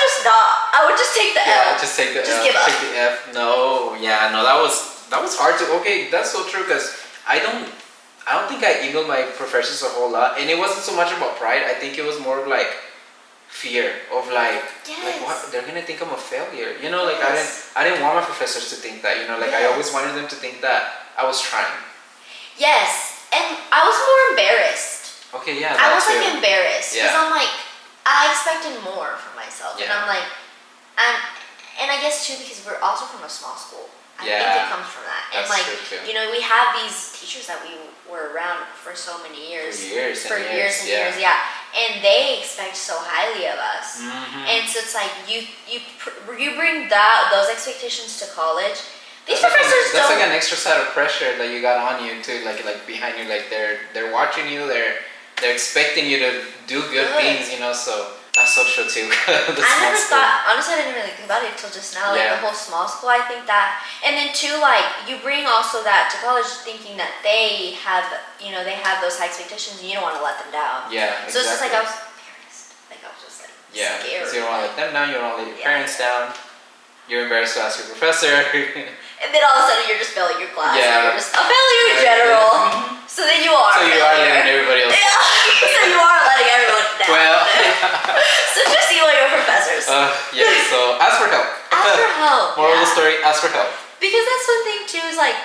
just take the L. Just take the L. Just give up. Take the F. No, that was hard to. Okay, that's so true because I don't think I emailed my professors a whole lot, and it wasn't so much about pride. I think it was more of like fear of like what they're gonna think I'm a failure. You know, like I didn't want my professors to think that. You know, like I always wanted them to think that I was trying. Yes, and I was more embarrassed. Okay, yeah. I was like embarrassed because I'm like, I expected more from myself, and I'm like, and I guess too because we're also from a small school. I think it comes from that, and like you know, we have these teachers that we were around for so many years, for years and years, and they expect so highly of us, and so it's like you bring those expectations to college. These professors that's like an extra set of pressure that you got on you too, like behind you, like they're watching you, they're expecting you to do good things, you know. So that's so true too. I never thought, honestly, I didn't really think about it until just now. Like the whole small school, I think that, and then too, like you bring also that to college, thinking that they have those high expectations, and you don't want to let them down. Yeah, exactly. So it's just like I was embarrassed, like I was just like scared. Because you don't want to let them down, you don't want to let your parents down. You're embarrassed to ask your professor. And then all of a sudden you're just failing your class. Yeah. You're just a failure in general. So then you are. So you are letting everybody else down. So you are letting everyone down. Well. So just email your professors. So ask for help. Ask for help. Moral of the story, ask for help. Because that's one thing too, is like.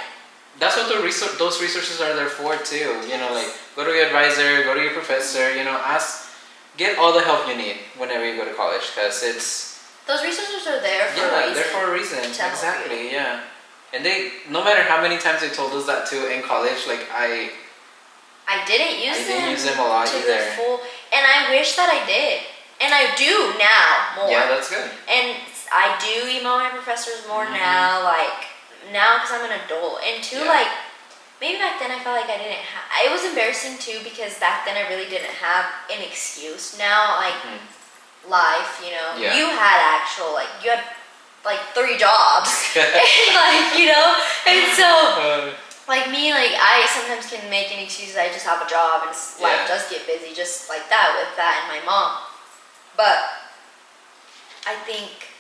That's what those resources are there for too. You know, like go to your advisor, go to your professor, you know, get all the help you need whenever you go to college, because those resources are there for a reason. Yeah, they're for a reason. Exactly, yeah. And no matter how many times they told us that too in college, like I didn't use them a lot either. And and I wish that I did. And I do now more. Yeah, that's good. And I do email my professors more now, now because I'm an adult. And two, maybe back then I felt like I didn't have, it was embarrassing too because back then I really didn't have an excuse. Now, life, you know, you had actual, you had 3 jobs. And so, me, I sometimes can make an excuse that I just have a job and life does get busy just like that with that and my mom. But I think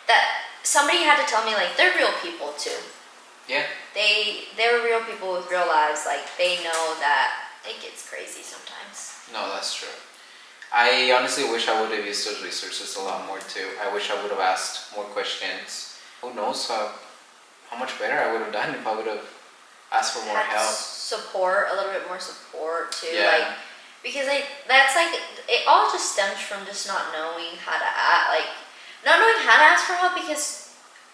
that somebody had to tell me, they're real people too. Yeah. They're real people with real lives. They know that it gets crazy sometimes. No, that's true. I honestly wish I would have used those resources a lot more too. I wish I would have asked more questions. Who knows how much better I would have done if I would have asked for more help. Support, a little bit more support too. Yeah. Because that's it all just stems from just not knowing how to act, not knowing how to ask for help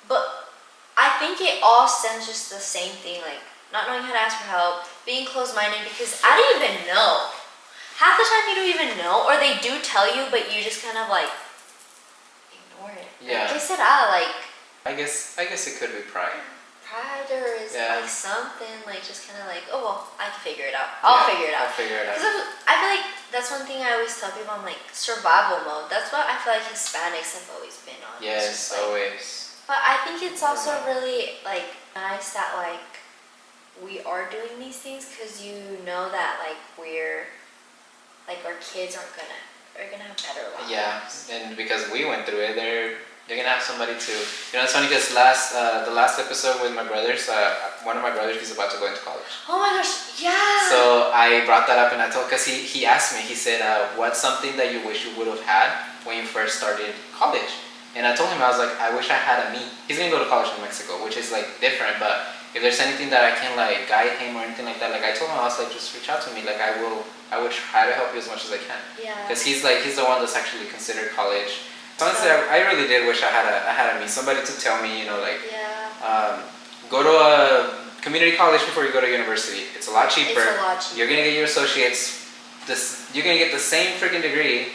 but I think it all stems just the same thing, not knowing how to ask for help, being closed-minded because I don't even know. Half the time you don't even know, or they do tell you, but you just kind of ignore it. Yeah. ¿Qué será? I guess it could be pride. Pride or is something just kind of oh well, I can figure it out. I'll figure it out. Because I feel like that's one thing I always tell people. I'm survival mode. That's what I feel like Hispanics have always been on. Yes, always. But I think it's also really nice that we are doing these things because you know that we're our kids are gonna have better lives. Yeah, and because we went through it, they're gonna have somebody to. It's funny because the last episode with my brothers, one of my brothers is about to go into college. Oh my gosh, yeah. So I brought that up and I told, because he asked me, he said, what's something that you wish you would have had when you first started college? And I told him, I was I wish I had a me. He's gonna go to college in Mexico, which is different, but if there's anything that I can guide him or anything like that, I told him, I was just reach out to me, I would try to help you as much as I can. Yeah. Because he's the one that's actually considered college. So honestly, I really did wish I had a me, somebody to tell me, go to a community college before you go to university. It's a lot cheaper. It's a lot cheaper. You're gonna get your associates. You're gonna get the same freaking degree,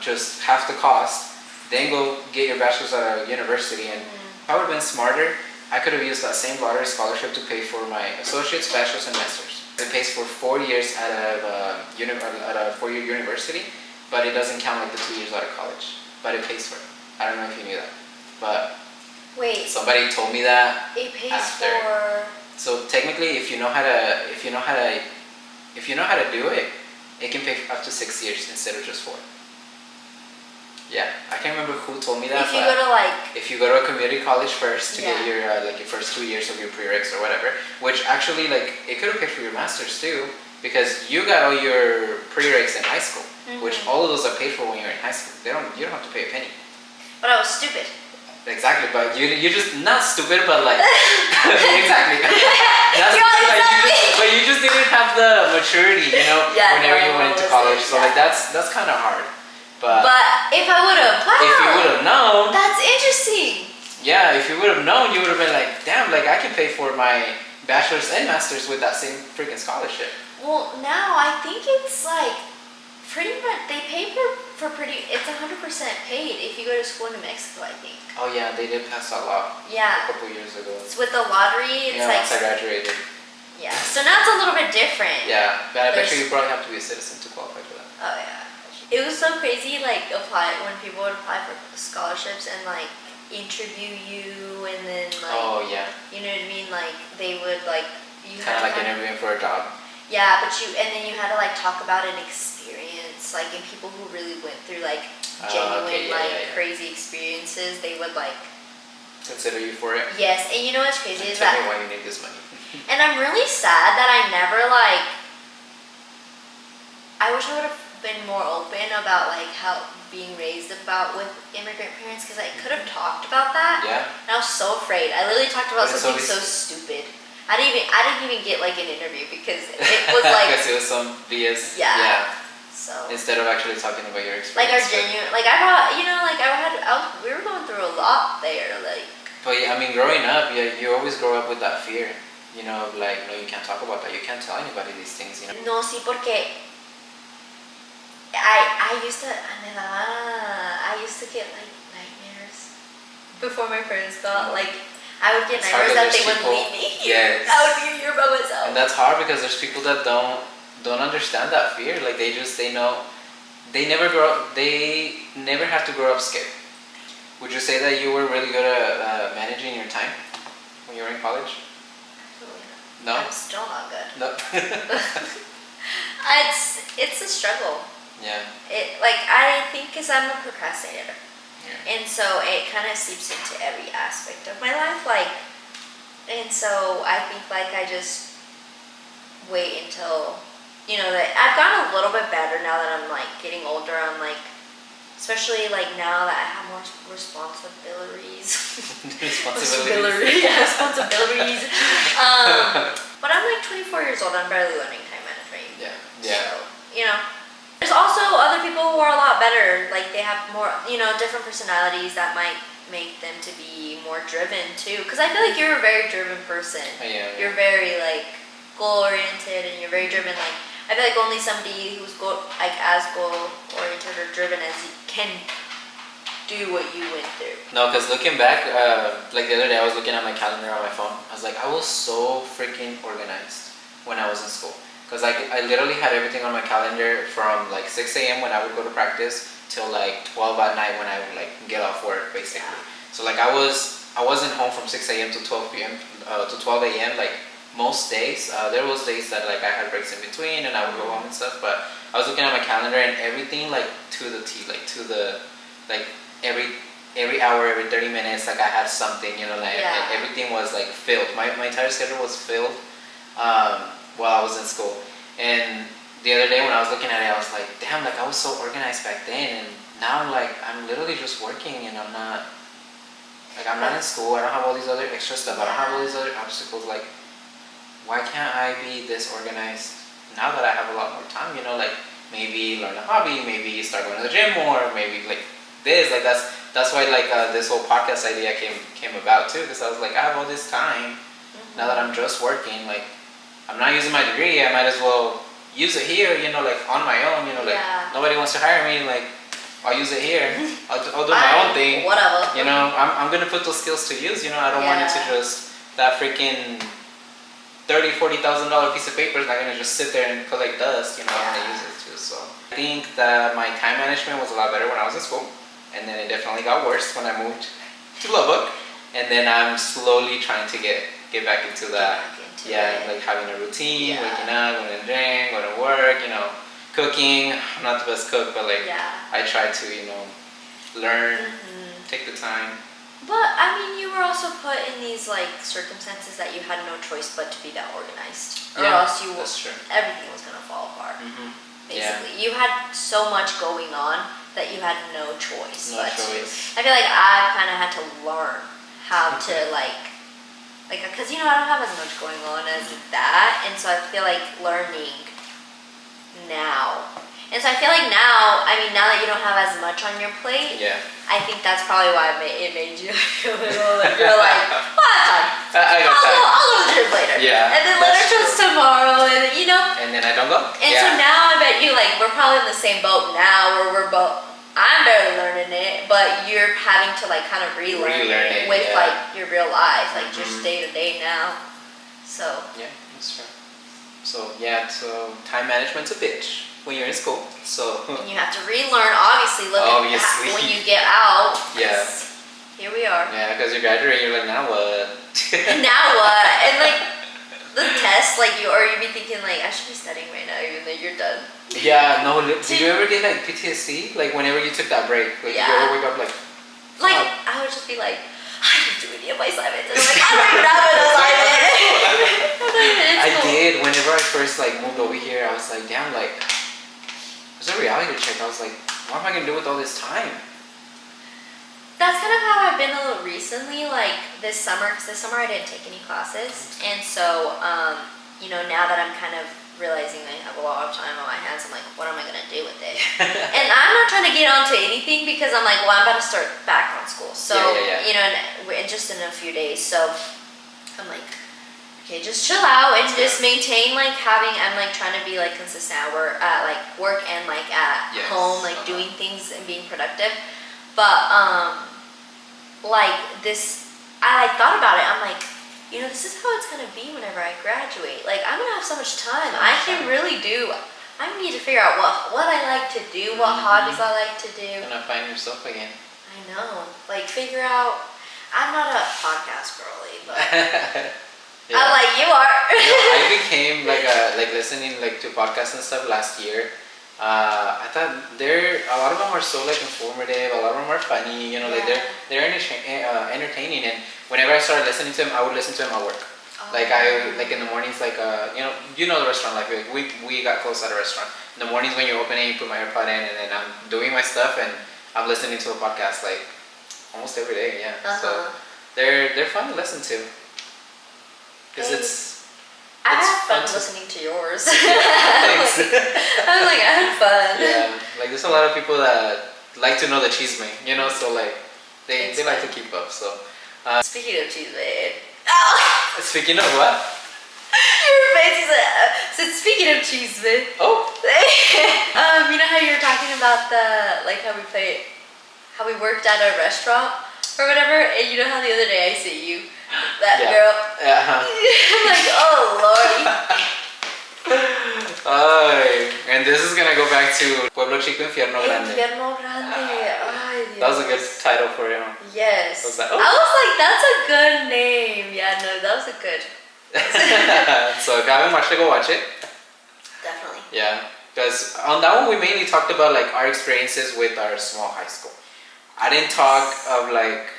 just half the cost. Then go get your bachelor's at a university. And if I would have been smarter, I could have used that same lottery scholarship to pay for my associates, bachelor's, and master's. It pays for 4 years at a 4-year university, but it doesn't count the 2 years out of college. But it pays for it. I don't know if you knew that, but somebody told me that. It pays after. for. So technically, if you know how to do it, it can pay for up to 6 years instead of just 4. Yeah, I can't remember who told me that. If you go to if you go to a community college first to get your your first 2 years of your prereqs or whatever, which actually it could have paid for your master's too, because you got all your prereqs in high school, which all of those are paid for when you're in high school. You don't have to pay a penny. But I was stupid. Exactly, but you're just not stupid, but exactly. That's but you just didn't have the maturity, whenever you went into college. So that's kind of hard. But if I would have, if you would have known, that's interesting. Yeah, if you would have known, you would have been damn, I can pay for my bachelor's and master's with that same freaking scholarship. Well, now I think it's pretty much they pay for pretty. It's 100% paid if you go to school in New Mexico, I think. Oh yeah, they did pass that law. Yeah. A couple years ago. It's with the lottery. It's once I graduated. Yeah. So now it's a little bit different. Yeah, but I bet you probably have to be a citizen to qualify for that. Oh yeah. It was so crazy, apply when people would apply for scholarships and interview you, and then oh yeah, you know what I mean, they would you kind of interviewing for a job. Yeah, but and then you had to talk about an experience, and people who really went through genuine crazy experiences, they would consider you for it. Yes, and you know what's crazy is tell that me why you need this money. and I'm really sad that I never I wish I would have been more open about how being raised with immigrant parents, because I could have talked about that. Yeah. And I was so afraid. I literally talked about something so stupid. I didn't even get an interview because it was because it was some BS. Yeah. So instead of actually talking about your experience. Our genuine I brought we were going through a lot there But yeah, I mean, growing up, you always grow up with that fear. No, you can't talk about that. You can't tell anybody these things. No, sí, porque I I used to get like nightmares before my parents got like. I would get nightmares that they wouldn't leave me. Yes. I would be here by myself. And that's hard because there's people that don't understand that fear. Like they know they never have to grow up scared. Would you say that you were really good at managing your time when you were in college? Absolutely No. I'm still not good. No. It's a struggle. Yeah. I think because I'm a procrastinator. Yeah. And so it kind of seeps into every aspect of my life, and so I think I just wait until, that I've gotten a little bit better now that I'm getting older. I'm especially now that I have more responsibilities. Responsibilities. But I'm 24 years old. I'm barely learning time management. Yeah. Yeah. So, there's also other people who are a lot better. They have more, different personalities that might make them to be more driven too. Because I feel like you're a very driven person. Yeah. You're very goal oriented, and you're very driven. I feel like only somebody who's as goal oriented or driven as you can do what you went through. No, because looking back, the other day I was looking at my calendar on my phone. I was I was so freaking organized when I was in school. Because I literally had everything on my calendar from 6 a.m. when I would go to practice till 12 at night when I would get off work basically. Yeah. So I wasn't home from 6 a.m. to 12 p.m. To 12 a.m. Most days. There was days that I had breaks in between and I would go home and stuff. But I was looking at my calendar and everything to the T, to the every hour, every 30 minutes I had something. Everything was filled. My entire schedule was filled. While I was in school. And the other day when I was looking at it, I was damn, I was so organized back then, and now I'm literally just working, and I'm not in school. I don't have all these other extra stuff. I don't have all these other obstacles. Why can't I be this organized now that I have a lot more time? Maybe learn a hobby, maybe start going to the gym more, maybe this. That's why this whole podcast idea came about too, because I was I have all this time now that I'm just working. I'm not using my degree, I might as well use it here, on my own, nobody wants to hire me, I'll use it here, I'll do my own thing. Whatever. I'm going to put those skills to use, I don't want it to just, that freaking $30,000, $40,000 piece of paper is not going to just sit there and collect dust, I'm going to use it too, so. I think that my time management was a lot better when I was in school, and then it definitely got worse when I moved to Lubbock, and then I'm slowly trying to get back into that. Having a routine, waking up, going to the gym, going to work, cooking. I'm not the best cook, but I try to, learn, take the time. But you were also put in these circumstances that you had no choice but to be that organized, or else everything was gonna fall apart. Basically, you had so much going on that you had no choice. I feel I kind of had to learn how to because I don't have as much going on as that, and so I feel learning now. And so I feel now, now that you don't have as much on your plate, I think that's probably why it made you feel a little you're well, that's fine. I'll go to the gym later. Yeah. And then later comes tomorrow, and And then I don't go. And so now I bet you we're probably in the same boat now, where we're both. I'm barely learning it, but you're having to kind of relearn it with your real life, just day to day now. So yeah, that's true. So time management's a bitch when you're in school. So and you have to relearn. Obviously, when you get out. Yeah. Here we are. Yeah, because you graduate, you're now what? Now what? And the test, you'd be thinking I should be studying right now, even though you're done. Yeah, no. Did you ever get PTSD? Whenever you took that break, did you ever wake up I would just be I didn't do any of my assignments, and I'm I don't even have an assignment. I did. Whenever I first moved over here, I was damn, it was a reality check. I was what am I gonna do with all this time? That's kind of how I've been a little recently, this summer, because this summer I didn't take any classes, and so, now that I'm kind of realizing I have a lot of time on my hands, I'm what am I going to do with it? And I'm not trying to get onto anything, because I'm I'm about to start back on school, so, in just in a few days, so I'm Okay, just chill out and just maintain like having. I'm like trying to be like consistent at work and like at home, like doing things and being productive. But like this, I like thought about it. I'm like, you know, this is how it's gonna be whenever I graduate. Like I'm gonna have so much time. I can really do. I need to figure out what I like to do, what hobbies I like to do. You're gonna find yourself again. I know. Like figure out. I'm not a podcast girly, but. Yeah. Like you are. I became like listening like to podcasts and stuff last year. I thought a lot of them are so like informative. A lot of them are funny. You know, like they're entertaining. And whenever I started listening to them, I would listen to them at work. Like I like in the mornings, like you know the restaurant. Like we got close at a restaurant. In the mornings when you open it, you put my AirPod in, and then I'm doing my stuff and I'm listening to a podcast like almost every day. Yeah. So they're fun to listen to. Because I had fun listening to yours. Thanks. I was like, I had fun. Yeah, like there's a lot of people that like to know the chisme, you know, so like they like to keep up. So speaking of chisme, speaking of what? Your face said speaking of chisme. Oh. You know how you were talking about how we worked at a restaurant or whatever, and you know how the other day I see you. That girl. I'm like, oh Lord. And this is gonna go back to Pueblo Chico, Infierno Grande. Infierno Grande. Ay, Dios. That was a good title for it, huh? Yes. I was like, that's a good name. Yeah, no, that was a good. So if you haven't watched it, go watch it. Definitely. Yeah, because on that one we mainly talked about like our experiences with our small high school. I didn't talk of like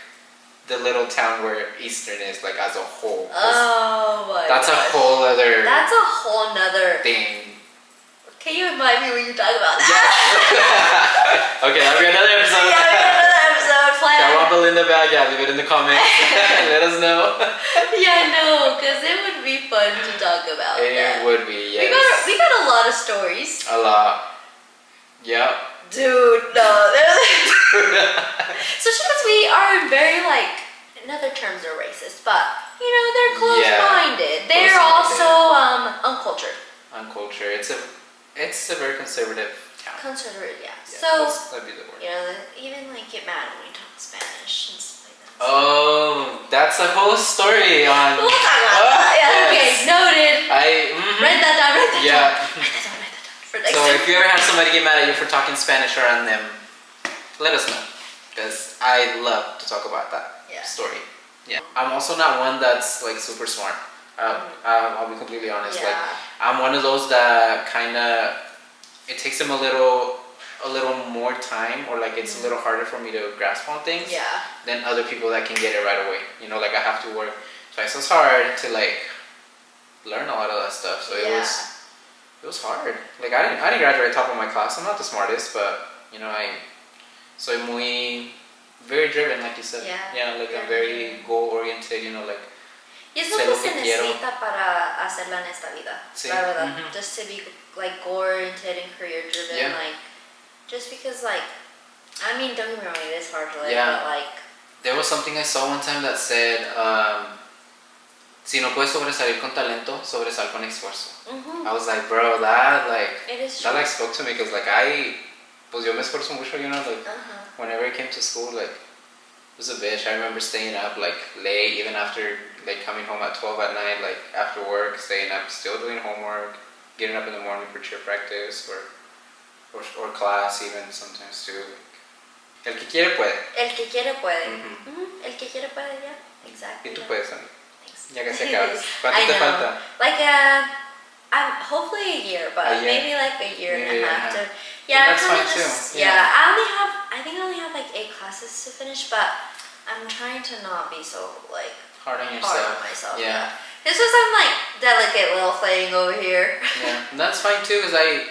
the little town where Eastern is, like as a whole. Oh my That's gosh. a whole other. That's a whole nother thing. Can you invite me when you talk about that? Yeah. Okay, that'll be another episode. Yeah, another episode. Plan. If I want Velinda back, yeah, leave it in the comments. Let us know. Yeah, no, because it would be fun to talk about. It would be, yes. We got a lot of stories. A lot. Yeah. Dude, no. Especially because we are very like, in other terms are racist, but you know they're close-minded. They're also uncultured. Uncultured. It's a very conservative town. Conservative, yeah. Yeah, so that'd be the word. You know, even like get mad when we talk Spanish and stuff like that. Oh, that's a whole story on. We'll talk about that. Yeah. Okay. Noted. Write that down. Write that down. For next So time. if you ever have somebody get mad at you for talking Spanish around them, let us know, because I love to talk about that story. Yeah. I'm also not one that's like super smart. I'll be completely honest. Like I'm one of those that kind of it takes them a little more time, or like it's a little harder for me to grasp on things than other people that can get it right away. You know, like I have to work twice as hard to like learn a lot of that stuff. So it was hard. Like I didn't graduate top of my class. I'm not the smartest, but you know soy very driven, like you said. Yeah, like I'm very goal oriented. You know, like. Y es lo que se necesita para hacerla en esta vida, la verdad. Just to be like goal-oriented and career-driven, like, just because like, I mean, don't get me wrong, it is hard to live, but like. There was something I saw one time that said, si no puedes sobresalir con talento, sobresal con esfuerzo. I was like, bro, that like spoke to me, because like pues yo me esfuerzo mucho, you know, like whenever I came to school, like. It was a bitch. I remember staying up like late, even after like coming home at 12 at night, like after work, staying up, still doing homework, getting up in the morning for cheer practice or class even sometimes too. El que quiere puede. El que quiere puede. El que quiere puede, yeah. Exactly. Y tú puedes, Andy. Thanks. Ya que se acaba. ¿Cuánto te falta? Like I'm hopefully a year, but maybe like a year and a half to. Yeah, that's fine too. Yeah, I think I only have like 8 classes to finish, but I'm trying to not be so like hard on myself. Yeah. It's just I'm like delicate little thing over here. Yeah, and that's fine too, because I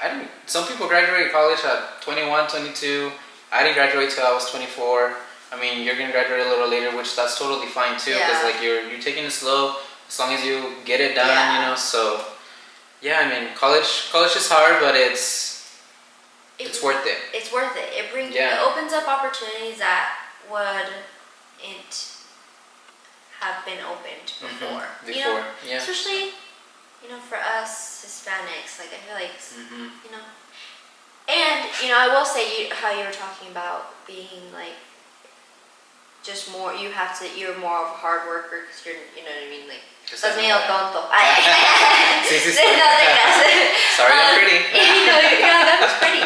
didn't. Some people graduate college at 21, 22. I didn't graduate till I was 24. I mean, you're gonna graduate a little later, which that's totally fine too, because like you're taking it slow as long as you get it done, you know. So yeah, I mean, college is hard, but it's worth it. It's worth it. It opens up opportunities that would have been opened before. Before, you know? yeah. Especially, for us Hispanics, like I feel like, And, I will say how you were talking about being like, just more, you're more of a hard worker because you're, you know what I mean? Like, estás medio tonto. Sí, sí, No te creas. Sorry, I'm pretty. Yeah, that was pretty.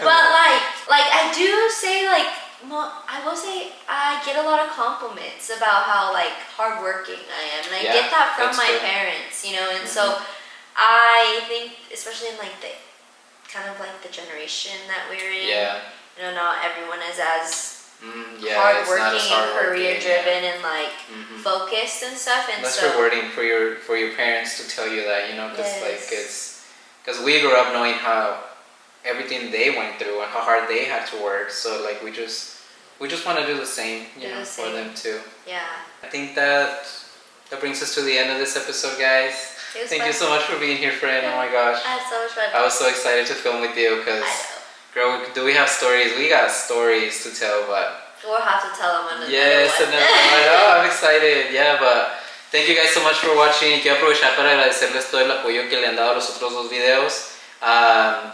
But like I do say I will say I get a lot of compliments about how like hardworking I am, and I get that from my parents, and so I think especially in like the kind of like the generation that we're in, not everyone is as hardworking and career driven and like focused and stuff, and that's so rewarding for your parents to tell you that, because we grew up knowing how everything they went through and how hard they had to work, so like we just want to do the same, for them too. I think that brings us to the end of this episode, guys. Thank you so much for being here, friend. Oh my gosh, I had so much fun. I was so excited to film with you because girl, do we have stories? We got stories to tell, but we'll have to tell them another one. Oh, I'm excited. Yeah, but thank you guys so much for watching. Quiero aprovechar para agradecerles todo el apoyo que le han dado a los otros dos videos.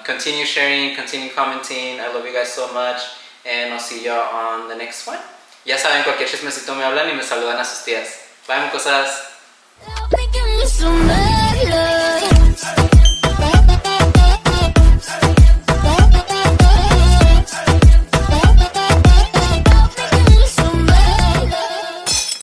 Continue sharing, continue commenting. I love you guys so much, and I'll see y'all on the next one. Ya saben, cualquier chismecito me hablan y me saludan a sus tías. Bye, Mocosas.